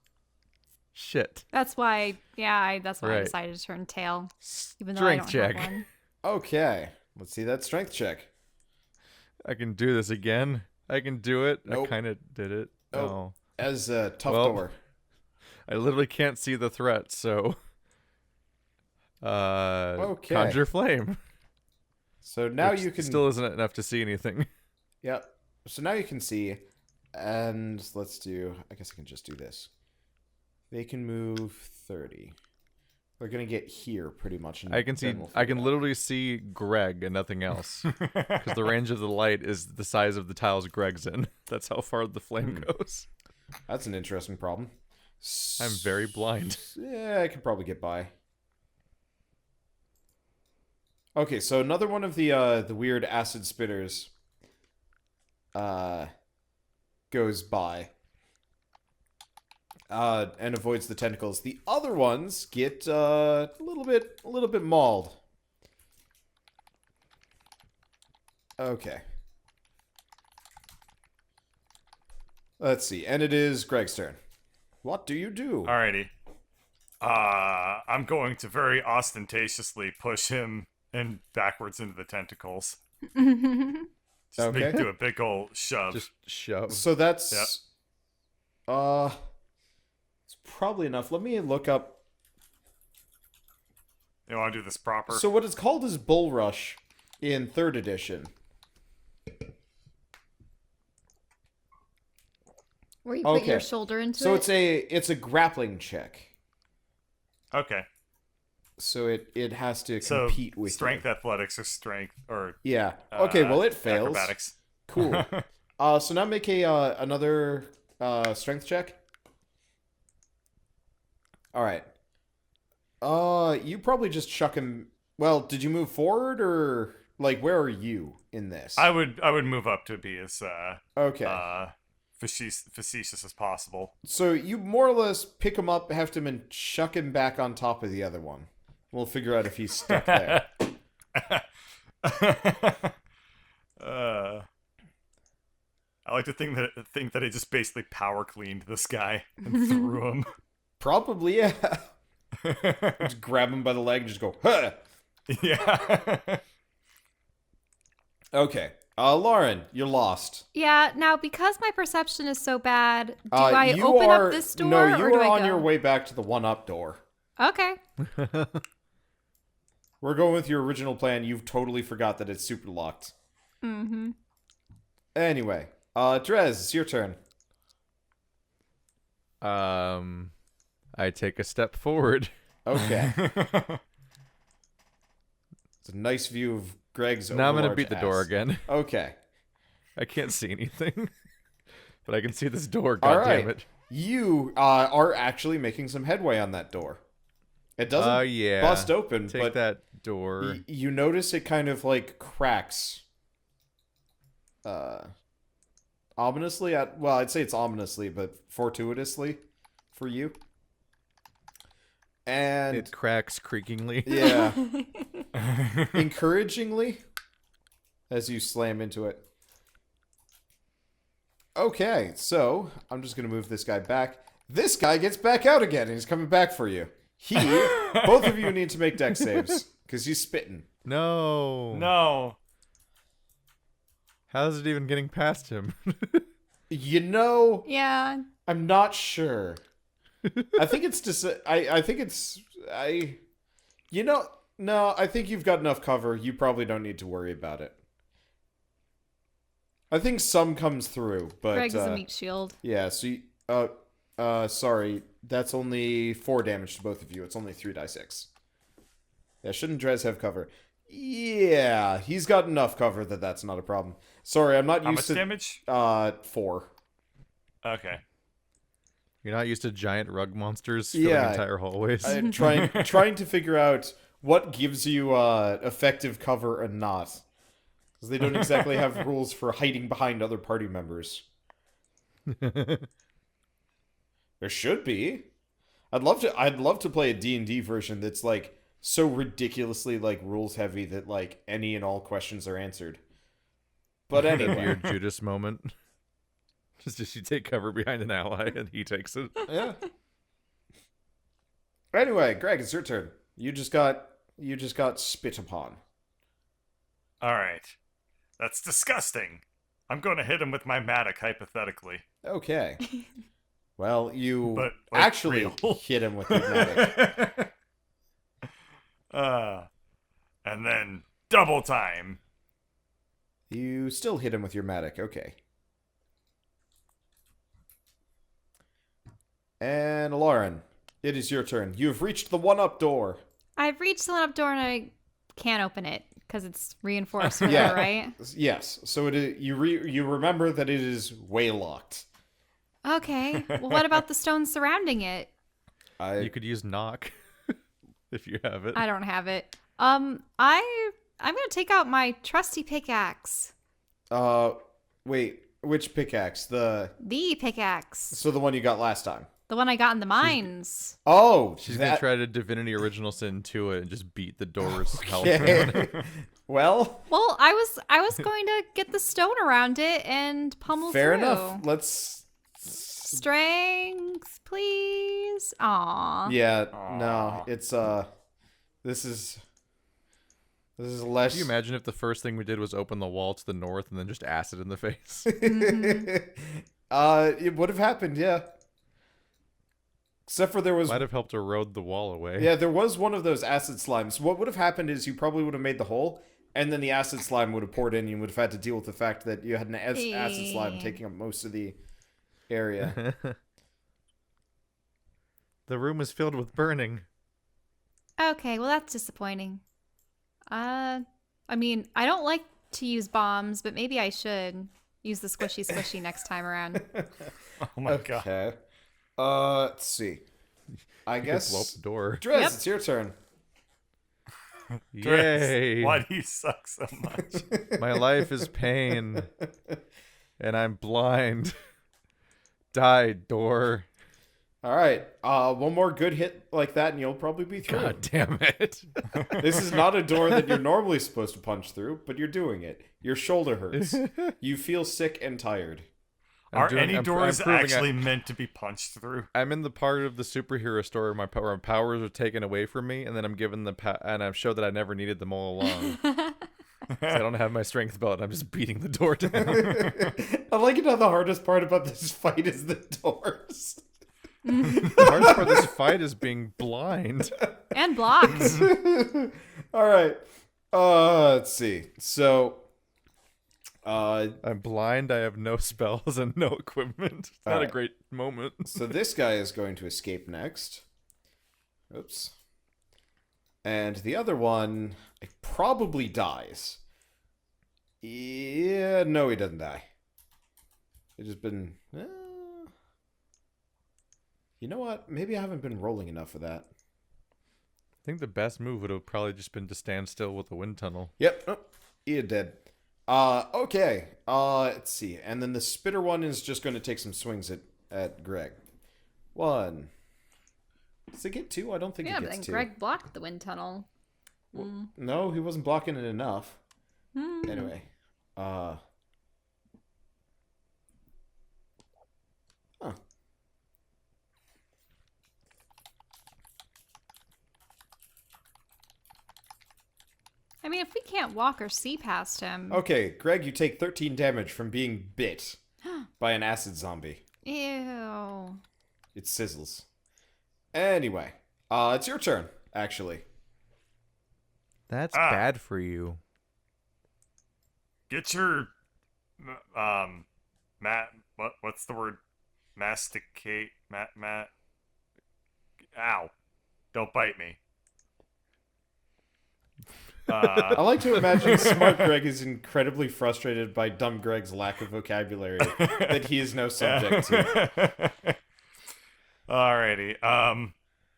Shit. That's why, that's why I Right. decided to turn tail. Even though I Strength don't have check. one. Okay. Let's see that strength check. I can do this again. I can do it. Nope. I kind of did it. Nope. Oh. As a tough Well, door. I literally can't see the threat, so Okay. conjure flame. So now Which you can. still isn't enough to see anything. Yep. So now you can see, and let's do. I guess I can just do this. They can move 30. They're gonna get here pretty much. And I can see. then we'll I can figure it out. literally see Greg and nothing else because the range of the light is the size of the tiles Greg's in. That's how far the flame goes. That's an interesting problem. I'm very blind. Yeah, I could probably get by. Okay, so another one of the weird acid spitters goes by and avoids the tentacles. The other ones get a little bit mauled. Okay. Let's see. And it is Greg's turn. What do you do? Alrighty. I'm going to very ostentatiously push him in backwards into the tentacles. Just Okay. do a big ol' shove. Just shove. So that's Yep. it's probably enough. Let me look up. You want to do this proper? So what it's called is Bull Rush in 3rd edition. Where you put your Okay. shoulder into So it? it's a grappling check. Okay. So it has to So compete with strength, you. athletics, or strength, or Yeah. Okay, well it fails. acrobatics. Cool. So now make a another strength check. All right. You probably just chuck him. Well, did you move forward or like where are you in this? I would move up to be as Okay. facetious as possible. So you more or less pick him up, heft him, and chuck him back on top of the other one. We'll figure out if he's stuck there. I like to think that he just basically power cleaned this guy and threw him. Probably, yeah. Just grab him by the leg and just go, huh! Yeah. Okay. Lauren, you're lost. Yeah, now because my perception is so bad, do I You open are, up this door No, you or do are I on go? your way back to the one-up door. Okay. We're going with your original plan. You've totally forgot that it's super locked. Mm-hmm. Anyway, Drez, it's your turn. I take a step forward. Okay. It's a nice view of Greg's Now I'm gonna overlarge beat the ass. door again. Okay. I can't see anything, but I can see this door. All God right. damn it! You are actually making some headway on that door. It doesn't Yeah. bust open, Take but that door. you notice it kind of like cracks. Ominously well, I'd say it's ominously, but fortuitously for you. And It cracks creakingly. yeah, encouragingly as you slam into it. Okay, so I'm just gonna move this guy back. This guy gets back out again, and he's coming back for you. Both of you need to make dex saves because he's spitting. No. No. How's it even getting past him? You know, Yeah. I'm not sure. I think it's just. I think it's. You know. No, I think you've got enough cover. You probably don't need to worry about it. I think some comes through, but Greg is a meat shield. yeah. So, sorry, that's only 4 damage to both of you. It's only 3d6. Yeah, shouldn't Drez have cover? Yeah, he's got enough cover that's not a problem. Sorry, I'm not How used much to damage? 4. Okay. You're not used to giant rug monsters filling Yeah. entire hallways. I'm trying to figure out what gives you effective cover and not, because they don't exactly have rules for hiding behind other party members. There should be. I'd love to play a D&D version that's like so ridiculously like rules heavy that like any and all questions are answered. But That'd be anyway, your Judas moment. Just you take cover behind an ally and he takes it. yeah. Anyway, Greg, it's your turn. You just got spit upon. All right. That's disgusting. I'm going to hit him with my mattock, hypothetically. Okay. Well, you But, like, actually real. hit him with your medic. And then double time. You still hit him with your medic. Okay. And Lauren, it is your turn. You have reached the one-up door. I've reached the one-up door and I can't open it because it's reinforced with Yeah. her, right? Yes. So it is, you remember that it is way locked. Okay. Well, what about the stones surrounding it? You could use knock if you have it. I don't have it. I'm gonna take out my trusty pickaxe. Wait, which pickaxe? The Pickaxe. So the one you got last time. The one I got in the mines. Oh, She's gonna try to Divinity Original Sin to it and just beat the door's health down. Okay. Well, Well, I was going to get the stone around it and pummel fair through. enough. Let's. Strength, please. Aw. Yeah. Aw. No, it's This is less. Can you imagine if the first thing we did was open the wall to the north and then just acid in the face? It would have happened, yeah. Except for there was Might have helped erode the wall away. yeah, there was one of those acid slimes. What would have happened is you probably would have made the hole, and then the acid slime would have poured in. And you would have had to deal with the fact that you had an acid slime taking up most of the area. The room is filled with burning. Okay, well that's disappointing. I mean, I don't like to use bombs, but maybe I should use the squishy next time around. Oh my god. Okay. Let's see. I You could guess blow up the door. Drez, Yep. it's your turn. Yay! Why do you suck so much? My life is pain, and I'm blind. Die, door. All right. One more good hit like that, and you'll probably be through. God damn it! This is not a door that you're normally supposed to punch through, but you're doing it. Your shoulder hurts. You feel sick and tired. Are any I'm doors proving actually meant to be punched through? I'm in the part of the superhero story where my powers are taken away from me, and then I'm given and I'm showed that I never needed them all along. So I don't have my strength belt. I'm just beating the door down. I like it how the hardest part about this fight is the doors. The hardest part of this fight is being blind. And blocked. All right. Let's see. So, I'm blind. I have no spells and no equipment. It's not a Alright. great moment. so this guy is going to escape next. Oops. And the other one probably dies. Yeah, no, he doesn't die. It has been. You know what? Maybe I haven't been rolling enough for that. I think the best move would have probably just been to stand still with the wind tunnel. Yep. Oh, he dead. Okay. Let's see. And then the spitter one is just going to take some swings at Greg. 1. Does it get 2? I don't think Yeah, it but gets then 2. Greg blocked the wind tunnel. No, he wasn't blocking it enough. Anyway. Huh. I mean, if we can't walk or see past him. Okay, Greg, you take 13 damage from being bit by an acid zombie. Ew. It sizzles. Anyway, it's your turn, actually. That's Ah. bad for you. Get your what's the word? Masticate, ow. Don't bite me. I like to imagine Smart Greg is incredibly frustrated by Dumb Greg's lack of vocabulary that he is no subject to. Alrighty.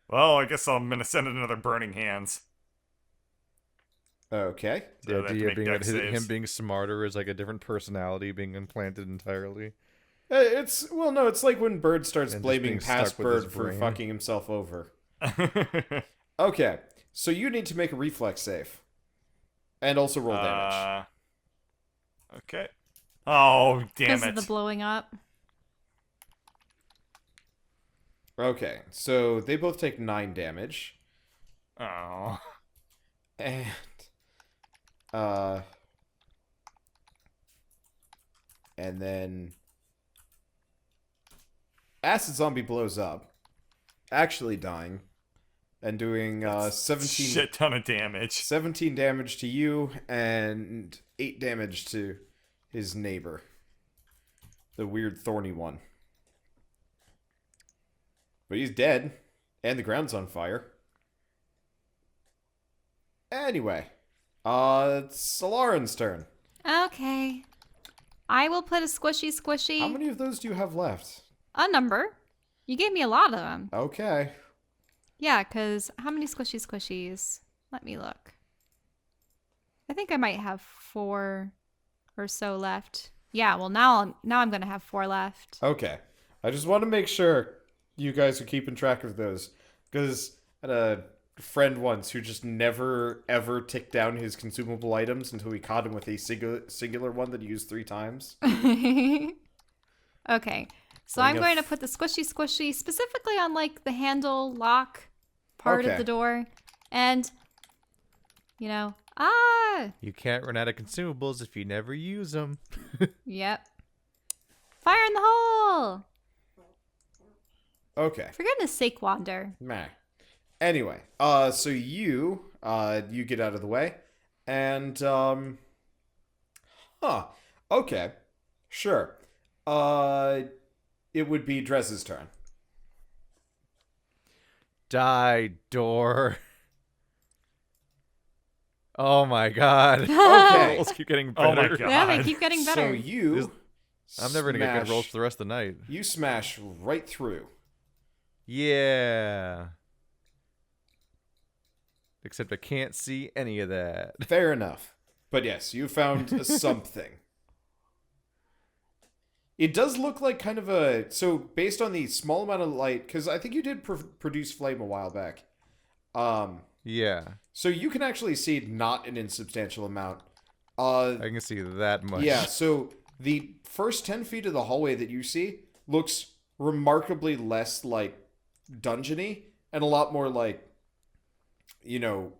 Well, I guess I'm gonna send another Burning Hands. Okay. The So they have to idea make being that dex saves. him being smarter is like a different personality being implanted entirely. It's no, it's like when Bird starts And just blaming being stuck past with his Bird for brain. fucking himself over. Okay, so you need to make a reflex save. And also roll damage. Okay. Oh, damn Because it. of the blowing up. Okay, so they both take 9 damage. Oh. And and then Acid Zombie blows up, actually dying, and doing 17 Shit ton of damage. 17 damage to you and 8 damage to his neighbor, the weird thorny one. But he's dead, and the ground's on fire. Anyway, it's Alarin's turn. Okay. I will put a squishy. How many of those do you have left? A number. You gave me a lot of them. Okay. Yeah, because how many squishies? Let me look. I think I might have 4 or so left. Yeah, well now I'm going to have 4 left. Okay. I just want to make sure you guys are keeping track of those. Because I had a friend once who just never, ever ticked down his consumable items until we caught him with a singular one that he used 3 times. Okay. So Bring I'm a going to put the squishy specifically on like the handle lock part Okay. of the door. And, You can't run out of consumables if you never use them. yep. Fire in the hole! Okay. For goodness sake, Wander. Meh. Anyway, so you get out of the way, and, okay. Sure. It would be Drez's turn. Die, door. Oh my god. Okay. Rolls keep getting Oh better. my God. Yeah, they keep getting So better. you I'm never gonna get good rolls for the rest of the night. You smash right through. Yeah. Except I can't see any of that. Fair enough. But yes, you found something. It does look like kind of a... So, based on the small amount of light... Because I think you did produce flame a while back. Yeah. So you can actually see not an insubstantial amount. I can see that much. Yeah, so the first 10 feet of the hallway that you see looks remarkably less, like, dungeony and a lot more, like,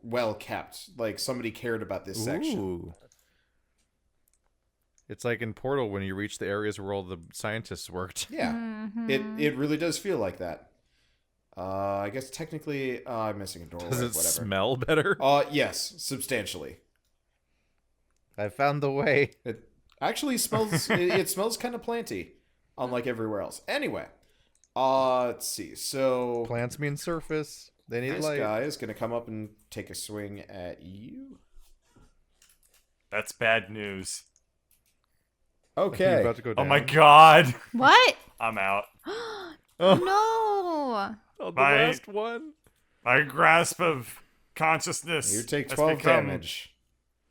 well kept. Like, somebody cared about this section. Ooh. It's like in Portal when you reach the areas where all the scientists worked. Yeah, it really does feel like that. I guess technically I'm missing a doorway. Does it Whatever. smell better? Yes, substantially. I found the way. It actually smells. it smells kind of planty, unlike everywhere else. Anyway, let's see. So Plants mean surface. They need this light. guy is gonna come up and take a swing at you. That's bad news. You're Okay. about to go Oh down. my God. What? I'm out. No. Oh, the My- last one. My grasp of consciousness You take has 12 become damage.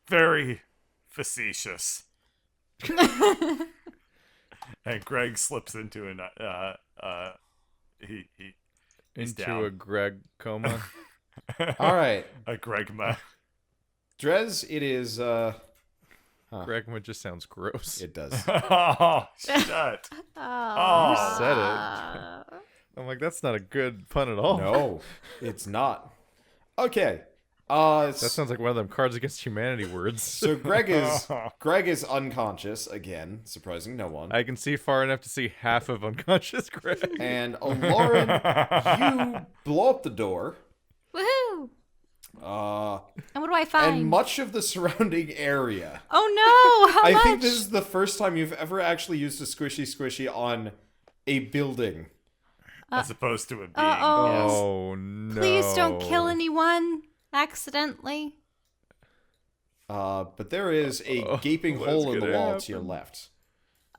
very facetious. And Greg slips into an he's Into down. a Greg coma. All right, a Gregma. Drez. It is. Gregma just sounds gross. It does. Oh, shut. Oh. You said it. I'm like, that's not a good pun at all. No, it's not. Okay. That sounds like one of them Cards Against Humanity words. So Greg is unconscious again, surprising no one. I can see far enough to see half of unconscious Greg. And Lauren, you blow up the door. Woohoo! And what do I find? And much of the surrounding area. Oh no! How I much? think this is the first time you've ever actually used a squishy on a building. As opposed to it being. Oh no! Please don't kill anyone accidentally. But there is a gaping what's hole in the gonna wall happen? to your left.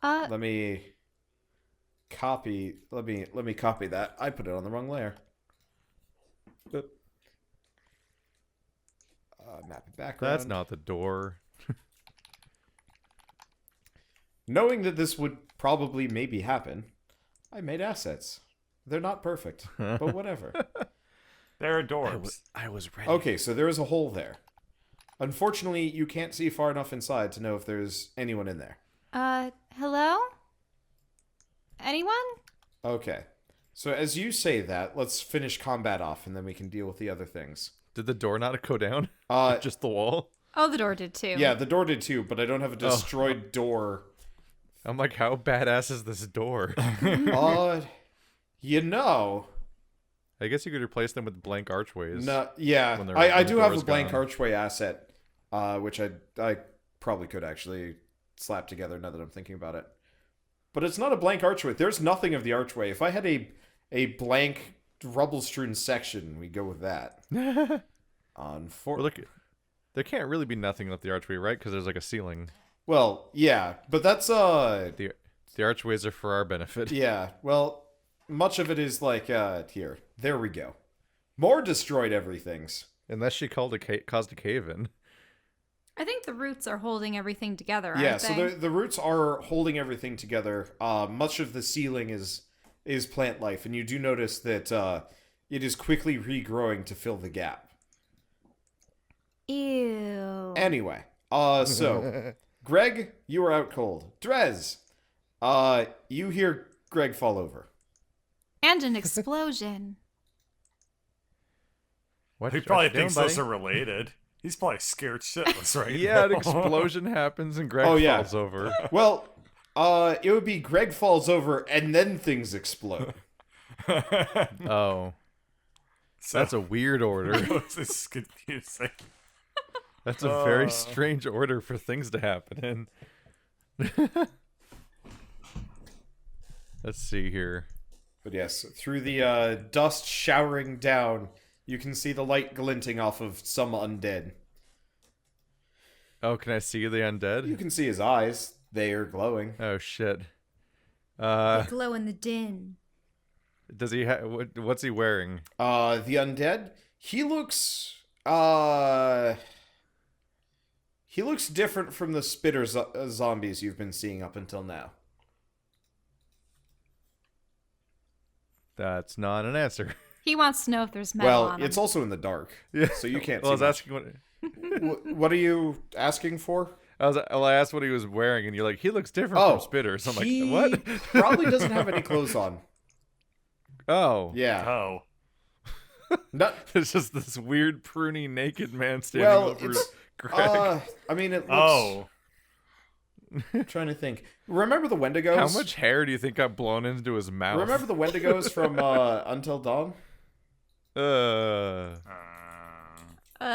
Uh, Let me copy that. I put it on the wrong layer. Map it background. That's not the door. Knowing that this would probably maybe happen, I made assets. They're not perfect, but whatever. There are dwarves. I was ready. Okay, so there is a hole there. Unfortunately, you can't see far enough inside to know if there's anyone in there. hello? Anyone? Okay. So as you say that, let's finish combat off, and then we can deal with the other things. Did the door not go down? Just the wall? Oh, the door did too. Yeah, the door did too, but I don't have a destroyed door. I'm like, how badass is this door? You know... I guess you could replace them with blank archways. No, yeah, when I the do have a door's blank gone. archway asset, which I probably could actually slap together now that I'm thinking about it. But it's not a blank archway. There's nothing of the archway. If I had a blank rubble-strewn section, we go with that. Or look, there can't really be nothing with the archway, right? Because there's like a ceiling. Well, yeah, but that's The archways are for our benefit. yeah. Well, much of it is like here. There we go. More destroyed everythings. Unless she caused a cave in. I think the roots are holding everything together, Yeah, aren't so they? the roots are holding everything together. Much of the ceiling is plant life, and you do notice that it is quickly regrowing to fill the gap. Ew. Anyway, so Greg, you are out cold. Drez, you hear Greg fall over. And an explosion. What? He probably thinks those are related. He's probably scared shitless right Yeah, now. an explosion happens and Greg Oh, yeah. falls over. Well, it would be Greg falls over and then things explode. Oh. So, That's a weird order. this is confusing. That's a very strange order for things to happen in. Let's see here. But yes, through the dust showering down, you can see the light glinting off of some undead. Oh, can I see the undead? You can see his eyes. They are glowing. Oh shit. They glow in the din. Does he what's he wearing? The undead, he looks different from the spitter zombies you've been seeing up until now. That's not an answer. He wants to know if there's metal on him. It's also in the dark, Yeah. so you can't Well, I see was much. asking What are you asking for? I asked what he was wearing, and you're like, he looks different from Spitter. So I'm he like, what? probably doesn't have any clothes on. Oh. Yeah. Oh. No, It's just this weird, pruny, naked man standing well, over it's Greg. I mean, it looks. Oh. I'm trying to think. Remember the Wendigos? How much hair do you think got blown into his mouth? Remember the Wendigos from Until Dawn? Uh,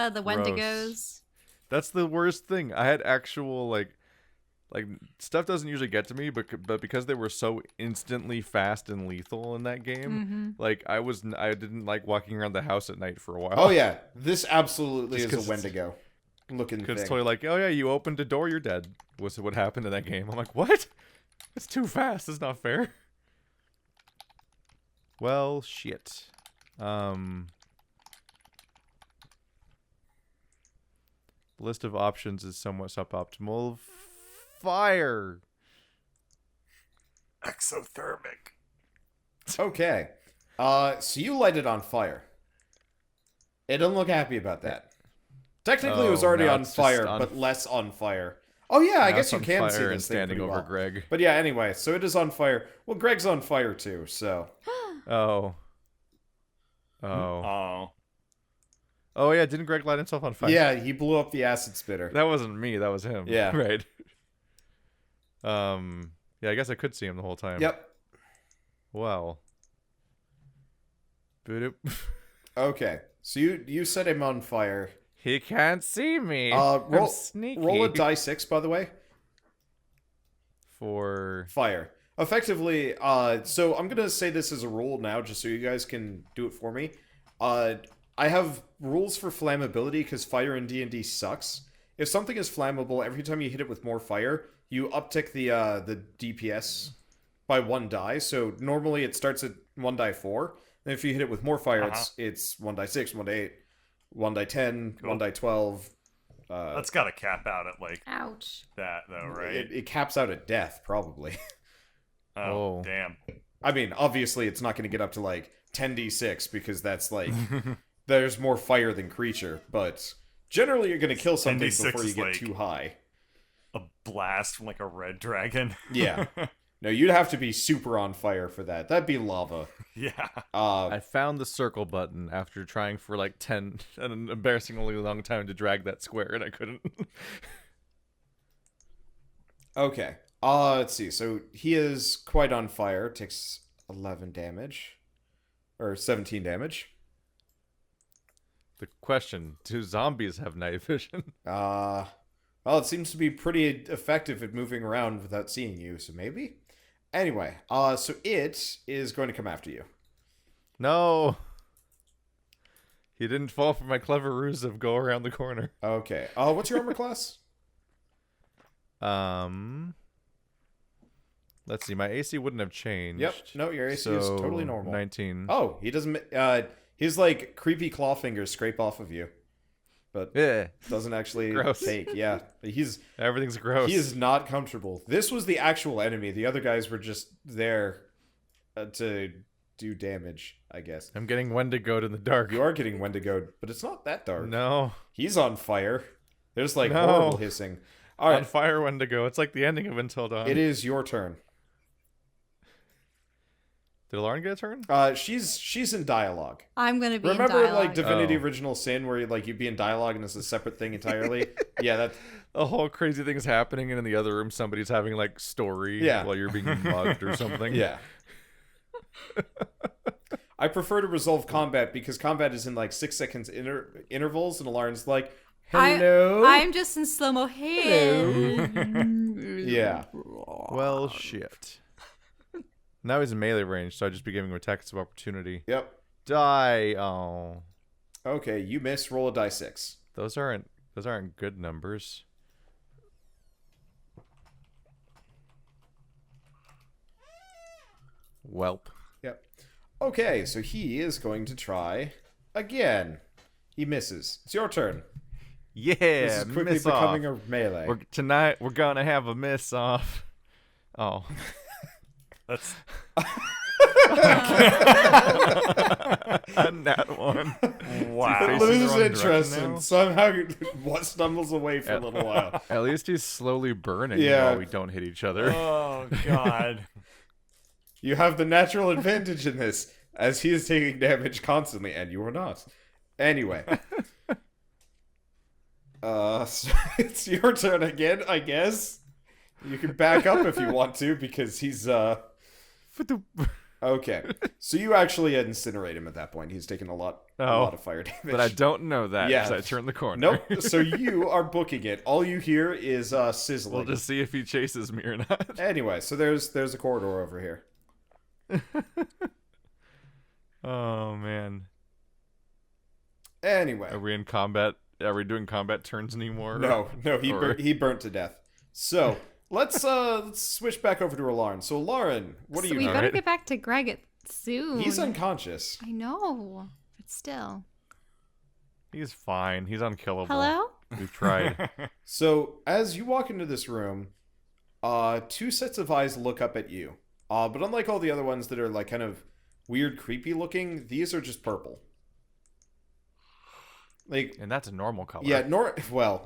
The Wendigos. that's the worst thing. I had actual like stuff doesn't usually get to me, but because they were so instantly fast and lethal in that game, like I didn't like walking around the house at night for a while. Oh yeah, this absolutely Just is 'cause a Wendigo looking Because thing. it's totally like, oh yeah, you opened a door, you're dead. Was what happened in that game. I'm like, what? It's too fast. It's not fair. Well, shit. List of options is somewhat suboptimal. Fire. Exothermic. Okay. So you light it on fire. It doesn't look happy about that. Technically, it was Oh, already now on it's just fire, on- but less on fire. Oh yeah, I Now guess it's you on can fire see and this thing standing pretty over well. Greg. But yeah, anyway, so it is on fire. Well, Greg's on fire too, so. Oh. Oh. Oh. Oh yeah, didn't Greg light himself on fire? Yeah, he blew up the acid spitter. That wasn't me. That was him. Yeah. Right. Yeah, I guess I could see him the whole time. Yep. Well. Boop. Okay. So you set him on fire. He can't see me. Roll, I'm sneaky. roll a die 6, by the way. For Fire. Effectively, so I'm gonna say this as a rule now, just so you guys can do it for me. I have rules for flammability because fire in D&D sucks. If something is flammable, every time you hit it with more fire, you uptick the DPS by 1 die. So normally it starts at 1 die 4. And if you hit it with more fire, it's 1 die 6, 1 die 8, 1 die 10, 1 die 12. That's got to cap out at like Ouch. that though, right? It caps out at death, probably. Oh, Oh. damn. I mean, obviously it's not going to get up to like 10d6 because that's like there's more fire than creature, but generally you're going to kill something 10d6 before you is get like- too high. A blast from like a red dragon. Yeah. No, you'd have to be super on fire for that. That'd be lava. Yeah. I found the circle button after trying for like an embarrassingly long time to drag that square, and I couldn't. Okay. Let's see. So he is quite on fire. Takes 11 damage. Or 17 damage. The question: do zombies have night vision? Well, it seems to be pretty effective at moving around without seeing you, so maybe? Anyway, so it is going to come after you. No. He didn't fall for my clever ruse of go around the corner. Okay. What's your armor class? Let's see. My AC wouldn't have changed. Yep. No, your AC is so totally normal. 19. Oh, he doesn't. His like creepy claw fingers scrape off of you, but Yeah. doesn't actually Gross. take. Yeah, Everything's gross. he is not comfortable. This was the actual enemy. The other guys were just there to do damage, I guess. I'm getting Wendigoed in the dark. You are getting Wendigo, but it's not that dark. No. He's on fire. There's like No. horrible hissing. All On right, fire Wendigo. It's like the ending of Until Dawn. it is your turn. Did Lauren get a turn? She's in dialogue. I'm gonna be Remember in dialogue. like Divinity Oh. Original Sin where like you'd be in dialogue and it's a separate thing entirely? Yeah, that's A whole crazy thing's happening, and in the other room, somebody's having like story Yeah. while you're being mugged or something. yeah. I prefer to resolve combat because combat is in like 6 seconds intervals and Alarm's like, hello? I'm just in slow mo. Hey. Yeah. Well, shit. Now he's in melee range, so I'd just be giving him attacks of opportunity. Yep. Die. Oh, Okay, you miss. Roll a die 6. those aren't good numbers. Welp. Yep. Okay, so he is going to try again. He misses. It's your turn. Yeah, This is quickly miss becoming off. a melee. Tonight we're gonna have a miss off. Oh. That's On that one. wow. Facing the Loses wrong interest direction and now? somehow what stumbles away for a little while. At least he's slowly burning Yeah. while we don't hit each other. Oh god. You have the natural advantage in this, as he is taking damage constantly, and you are not. Anyway. So it's your turn again, I guess. You can back up if you want to, because he's, Okay. So you actually incinerate him at that point. He's taken a lot of fire damage. But I don't know that Yeah. because I turned the corner. Nope. So you are booking it. All you hear is sizzling. We'll just see if he chases me or not. Anyway, so there's a corridor over here. Oh man. Anyway. Are we in combat? Are we doing combat turns anymore? No, Or- he burnt to death. So let's switch back over to Lauren. So Lauren, what are So you we doing? better Alright. get back to Greg soon. He's unconscious. I know, but still. He's fine. He's unkillable. Hello? We've tried. So as you walk into this room, 2 sets of eyes look up at you. But unlike all the other ones that are like kind of weird, creepy looking, these are just purple. Like, And that's a normal color. yeah,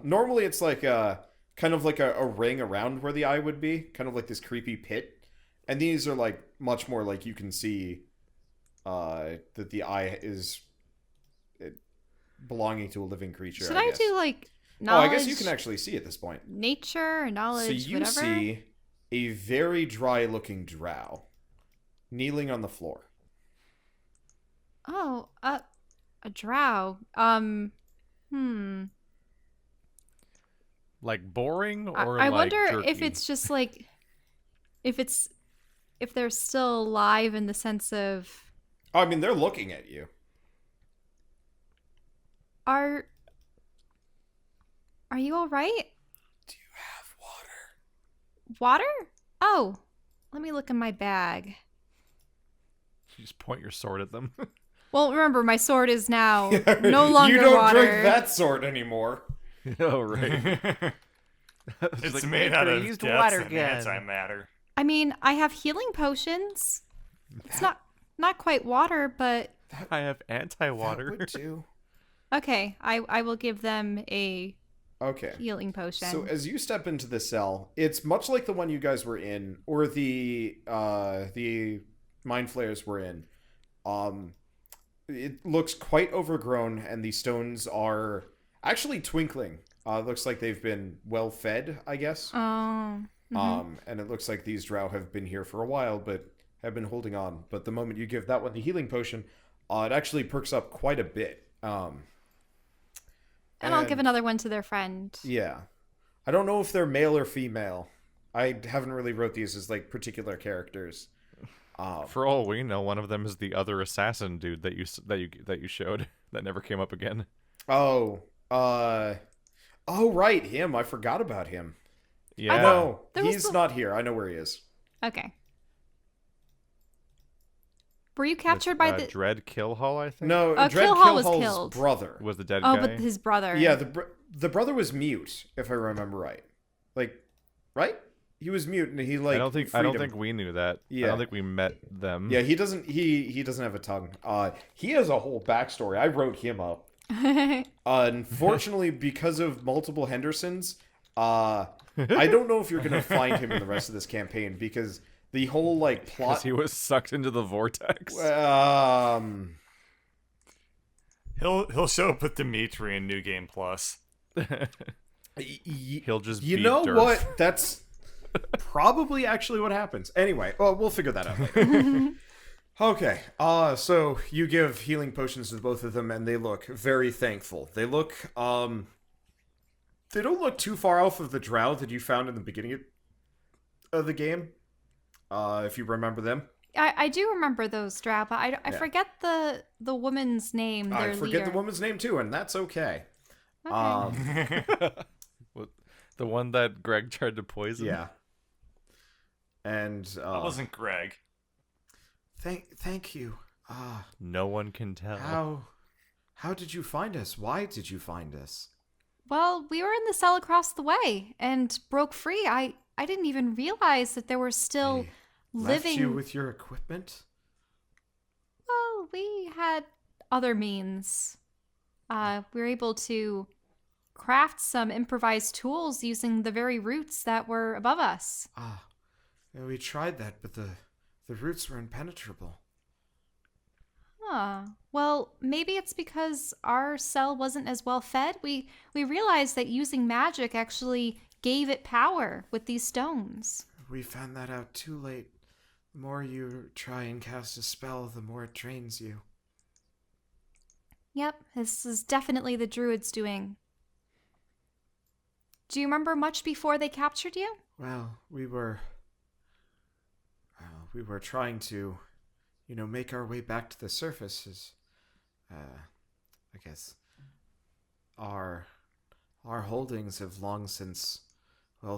normally it's like kind of like a ring around where the eye would be, kind of like this creepy pit. And these are like much more like you can see that the eye is belonging to a living creature. Should I I guess. do like Oh, knowledge? I guess you can actually see at this point. Nature, knowledge, So you whatever. see a very dry-looking drow kneeling on the floor. Oh, a drow. Like boring I, or I like wonder jerky? if it's just like, if they're still alive in the sense of Oh, I mean, they're looking at you. are you all right? Do you have water? Water? Oh, let me look in my bag. You just point your sword at them. Well, remember, my sword is now no longer You don't water. drink that sword anymore. Oh, right. It's like, made "I out could've of used death water and again." antimatter. I mean, I have healing potions. It's not quite water, but I have That anti-water. would do. okay. I will give them a Okay. healing potion. So as you step into the cell, it's much like the one you guys were in, or the mind flayers were in. It looks quite overgrown, and the stones are actually twinkling. It looks like they've been well fed, I guess. Oh. And it looks like these drow have been here for a while, but have been holding on. But the moment you give that one the healing potion, it actually perks up quite a bit. And I'll give another one to their friend. Yeah. I don't know if they're male or female. I haven't really wrote these as like particular characters. For all we know, one of them is the other assassin dude that you showed that never came up again. Oh, right, him. I forgot about him. Yeah. No, there was he's the- not here. I know where he is. Okay. Were you captured by the? Dread Killhall, I think. No, Oh, Dread Killhall was Killhall's killed. brother. Was the dead Oh, guy? but his brother. Yeah, the brother was mute, if I remember right. Like, right? He was mute, and he like. I don't freed him. think we knew that. Yeah. I don't think we met them. Yeah, he doesn't. He doesn't have a tongue. He has a whole backstory. I wrote him up. Unfortunately, because of multiple Hendersons, I don't know if you're gonna find him in the rest of this campaign because the whole like Because plot. he was sucked into the vortex. He'll show up with Dimitri in New Game Plus. He'll just You beat know Durf. what? That's probably actually what happens. Anyway, well, we'll figure that out later. Okay, so you give healing potions to both of them, and they look very thankful. They look, they don't look too far off of the drow that you found in the beginning of the game, if you remember them. I do remember those drow, but I Yeah. forget the woman's name. I Their forget leader. the woman's name too, and that's okay. Okay. The one that Greg tried to poison. Yeah. And That wasn't Greg. thank you. No one can tell. How did you find us? Why did you find us? Well, we were in the cell across the way and broke free. I didn't even realize that there were still living. Left you with your equipment? Well, we had other means. We were able to craft some improvised tools using the very roots that were above us. Yeah, we tried that, but the roots were impenetrable. Huh. Well, maybe it's because our cell wasn't as well fed. We realized that using magic actually gave it power with these stones. We found that out too late. The more you try and cast a spell, the more it drains you. Yep, this is definitely the druids doing. Do you remember much before they captured you? Well, we were trying to, make our way back to the surface. I guess our holdings have long since,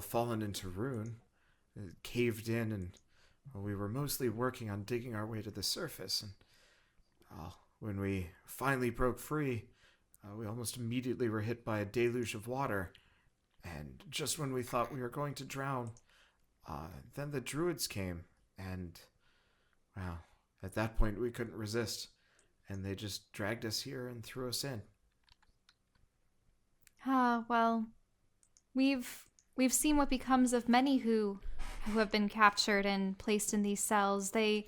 fallen into ruin, caved in, and we were mostly working on digging our way to the surface. And when we finally broke free, we almost immediately were hit by a deluge of water. And just when we thought we were going to drown, then the druids came, and, at that point we couldn't resist, and they just dragged us here and threw us in. Well, we've seen what becomes of many who have been captured and placed in these cells. They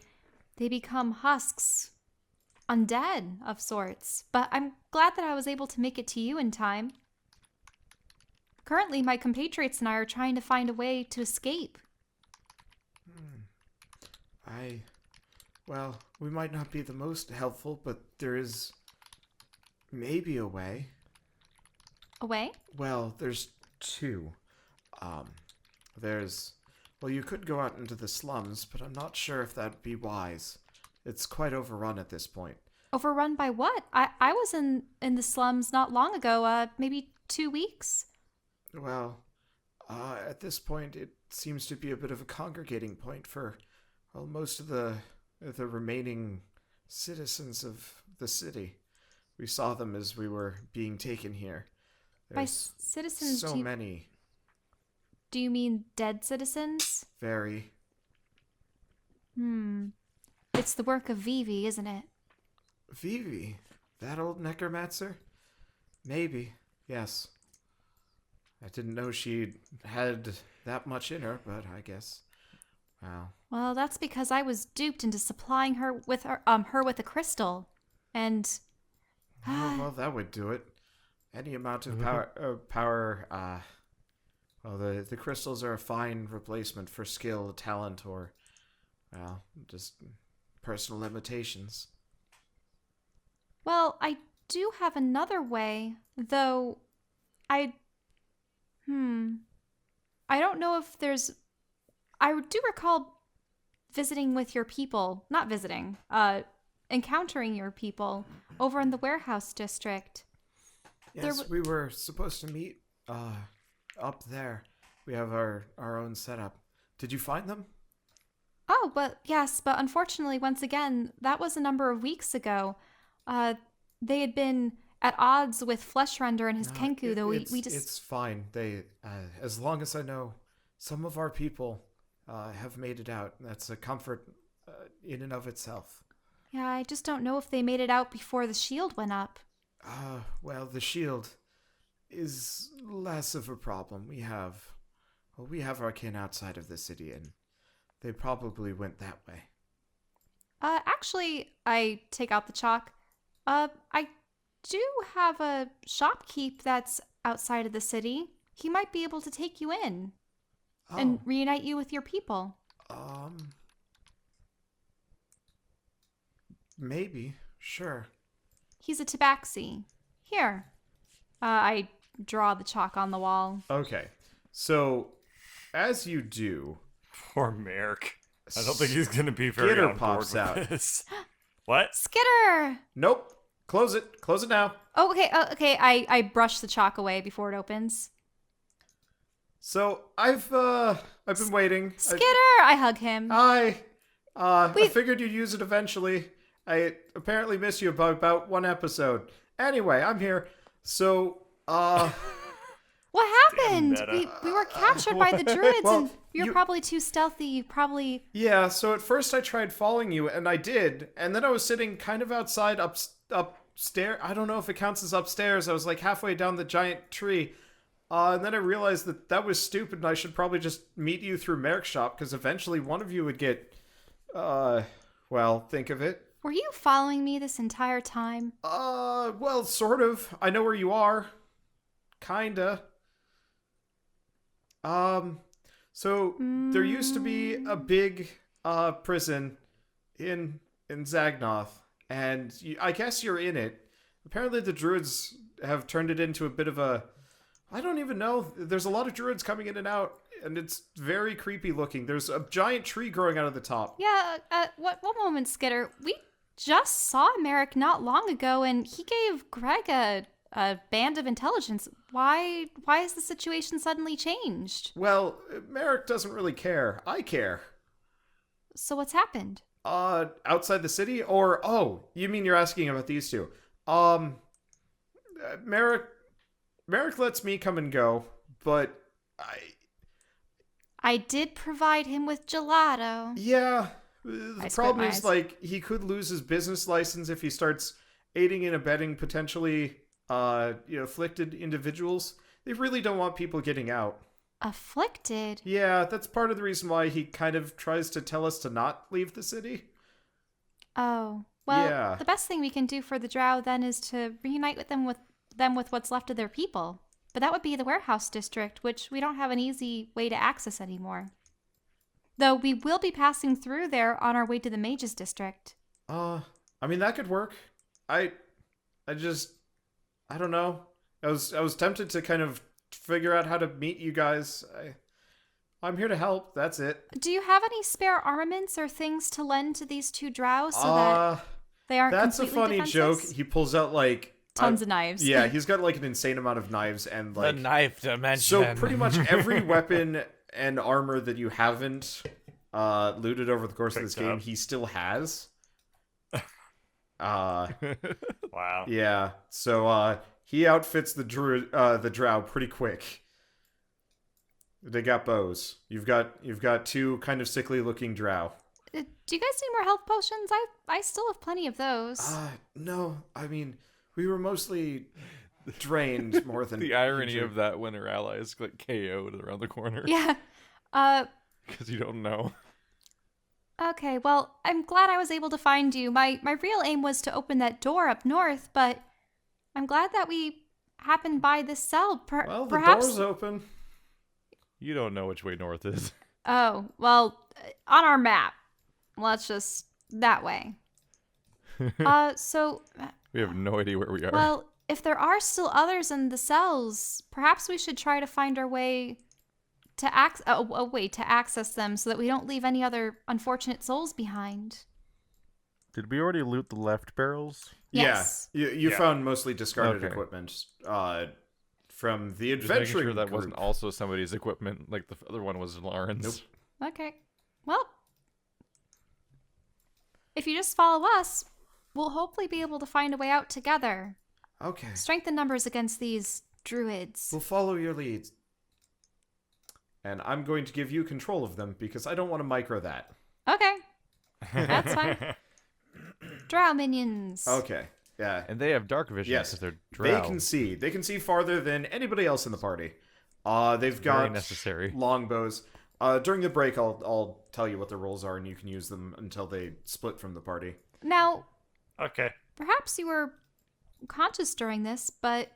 become husks, undead of sorts, but I'm glad that I was able to make it to you in time. Currently, my compatriots and I are trying to find a way to escape. Well, we might not be the most helpful, but there is maybe a way. A way? Well, there's two. Well, you could go out into the slums, but I'm not sure if that'd be wise. It's quite overrun at this point. Overrun by what? I was in the slums not long ago, maybe 2 weeks. Well, at this point, it seems to be a bit of a congregating point for, well, most of the remaining citizens of the city. We saw them as we were being taken here. By There's citizens, so many. do you mean dead citizens? Very. It's the work of Vivi, isn't it? Vivi? That old necromancer? Maybe, yes. I didn't know she had that much in her, but I guess. Wow. Well, that's because I was duped into supplying her with her with a crystal, and Oh, well, that would do it. Any amount of power. Well, the crystals are a fine replacement for skill, talent, or, well, just personal limitations. well, I do have another way, though. I don't know if there's. I do recall visiting with your people, not visiting, encountering your people over in the warehouse district. Yes, we were supposed to meet up there. We have our own setup. Did you find them? Oh, but yes, but unfortunately, once again, that was a number of weeks ago. They had been at odds with Fleshrender and his Kenku, though we just... It's fine. They, as long as I know, some of our people have made it out. That's a comfort in and of itself. Yeah, I just don't know if they made it out before the shield went up. Well, the shield is less of a problem. We have our kin outside of the city, and they probably went that way. Actually, I take out the chalk. I do have a shopkeep that's outside of the city. He might be able to take you in and reunite you with your people. Maybe. Sure. He's a tabaxi. Here. I draw the chalk on the wall. Okay. So, as you do... Poor Merrick. I don't think he's going to be very Skitter on board pops with out. this. What? Skitter! Nope. Close it. Close it now. Oh, okay. Okay. I brush the chalk away before it opens. So, I've been waiting. Skitter! I hug him. Hi. I figured you'd use it eventually. I apparently missed you by about one episode. Anyway, I'm here. So, What happened? We were captured by the druids, Well, and you're probably too stealthy. You probably... yeah, so at first I tried following you, and I did. And then I was sitting kind of outside upstairs. I don't know if it counts as upstairs. I was like halfway down the giant tree. And then I realized that was stupid, and I should probably just meet you through Merrick's shop, because eventually one of you would get, well, think of it. Were you following me this entire time? Well, sort of. I know where you are. Kinda. So there used to be a big, prison in Zagnoth, and I guess you're in it. Apparently the druids have turned it into a bit of a... I don't even know. There's a lot of druids coming in and out, and it's very creepy looking. There's a giant tree growing out of the top. Yeah, one moment, Skitter. We just saw Merrick not long ago, and he gave Greg a band of intelligence. Why has the situation suddenly changed? Well, Merrick doesn't really care. I care. So what's happened? Outside the city? Or, you mean you're asking about these two? Merrick lets me come and go, but I did provide him with gelato. yeah, the I problem squint my is, eyes. like, he could lose his business license if he starts aiding and abetting potentially, afflicted individuals. They really don't want people getting out. Afflicted? Yeah, that's part of the reason why he kind of tries to tell us to not leave the city. Oh. Well, Yeah. the best thing we can do for the drow then is to reunite with them with what's left of their people. But that would be the warehouse district, which we don't have an easy way to access anymore. Though we will be passing through there on our way to the mages district. I mean that could work. I just I don't know. I was tempted to kind of figure out how to meet you guys. I'm here to help. That's it. Do you have any spare armaments or things to lend to these two drow so that they aren't That's a completely funny joke. defenseless? He pulls out like Tons of knives. Yeah, he's got like an insane amount of knives and like the knife dimension. so pretty much every weapon and armor that you haven't looted over the course of this Picked game, up. he still has. Wow. Yeah. So he outfits the drow pretty quick. They got bows. You've got two kind of sickly looking drow. Do you guys need more health potions? I still have plenty of those. No. I mean, we were mostly drained more than the irony injured. of that when her allies get KO'd around the corner. Yeah. Because you don't know. Okay, well, I'm glad I was able to find you. My real aim was to open that door up north, but I'm glad that we happened by this cell. Well, the Perhaps. door's open. You don't know which way north is. Oh, well, on our map. Let's just that way. So, We have no idea where we are. well, if there are still others in the cells, perhaps we should try to find our way to a way to access them so that we don't leave any other unfortunate souls behind. Did we already loot the left barrels? Yes. Yeah. You Yeah. found mostly discarded Okay. equipment from the Just making adventuring sure that group. wasn't also somebody's equipment, like the other one was Lauren's. Nope. Okay. Well, if you just follow us, we'll hopefully be able to find a way out together. Okay. Strengthen numbers against these druids. We'll follow your lead. And I'm going to give you control of them because I don't want to micro that. Okay. That's fine. Drow minions. Okay. Yeah. And they have dark vision Yes. because they're drow. They can see. They can see farther than anybody else in the party. They've Very got necessary. longbows. During the break, I'll tell you what the rules are, and you can use them until they split from the party. Now, Okay. perhaps you were conscious during this, but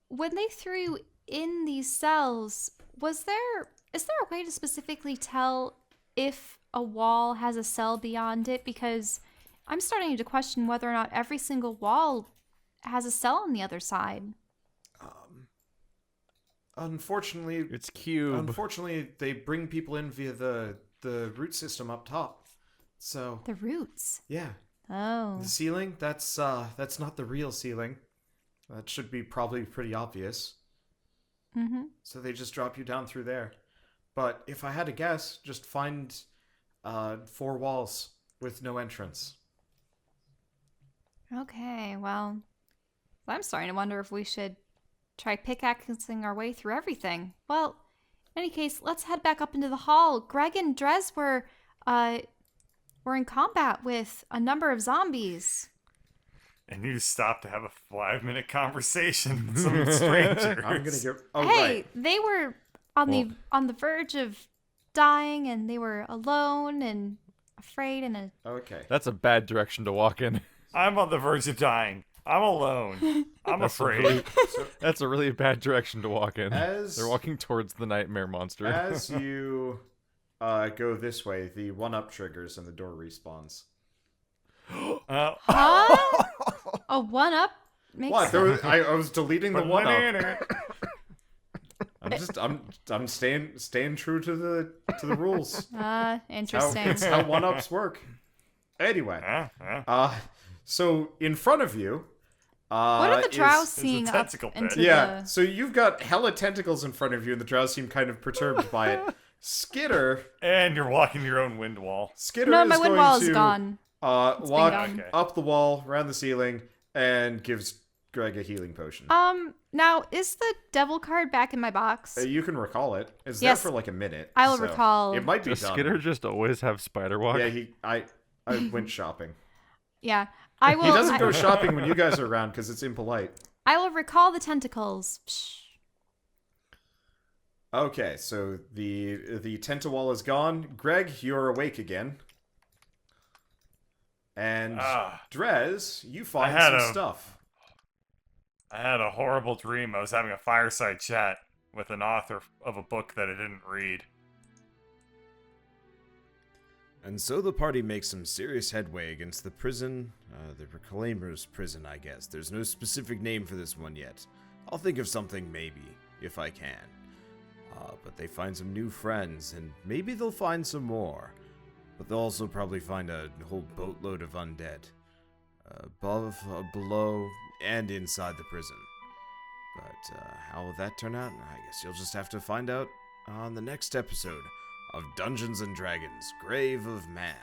when they threw you in these cells, is there a way to specifically tell if a wall has a cell beyond it? Because I'm starting to question whether or not every single wall has a cell on the other side. Unfortunately, It's cube. they bring people in via the root system up top. So The roots. yeah, Oh. the ceiling that's not the real ceiling. That should be probably pretty obvious. Mm-hmm. So they just drop you down through there. But if I had to guess, just find 4 walls with no entrance. Okay, well, I'm starting to wonder if we should try pickaxing our way through everything. Well, in any case, let's head back up into the hall. Greg and Drez were in combat with a number of zombies. And you stopped to have a 5-minute conversation with some strangers. I'm gonna get. Oh Hey, right. they were on the verge of dying, and they were alone and afraid and Okay. That's a bad direction to walk in. I'm on the verge of dying. I'm alone. I'm afraid. That's a really bad direction to walk in. As- They're walking towards the nightmare monster. As you go this way, the 1-up triggers and the door respawns. huh? A 1-up makes What? sense. I was deleting the Put 1-up. in it. I'm staying true to the rules. Interesting. It's how 1-ups work. Anyway, so in front of you, What are the drow is- seeing up tentacle pit. into Yeah, the... so you've got hella tentacles in front of you, and the drow seem kind of perturbed by it. Skitter And you're walking your own wind wall. No, is my wind going wall to is gone. walk gone. Okay. up the wall, around the ceiling, and gives Greg a healing potion. Now, is the devil card back in my box? You can recall it. It's Yes. there for like a minute. I will so recall. It might be Does done. Skitter just always have spider walk? Yeah, I went shopping. Yeah. I will He doesn't go shopping when you guys are around because it's impolite. I will recall the tentacles. Psh. Okay, so the Tentawall is gone. Greg, you're awake again. And Ah. Drez, you find had some a- stuff. I had a horrible dream. I was having a fireside chat with an author of a book that I didn't read. And so the party makes some serious headway against the prison, the Reclaimer's prison, I guess. There's no specific name for this one yet. I'll think of something maybe, if I can. But they find some new friends, and maybe they'll find some more. But they'll also probably find a whole boatload of undead. Above, below, and inside the prison. But how will that turn out? I guess you'll just have to find out on the next episode of Dungeons & Dragons: Grave of Man.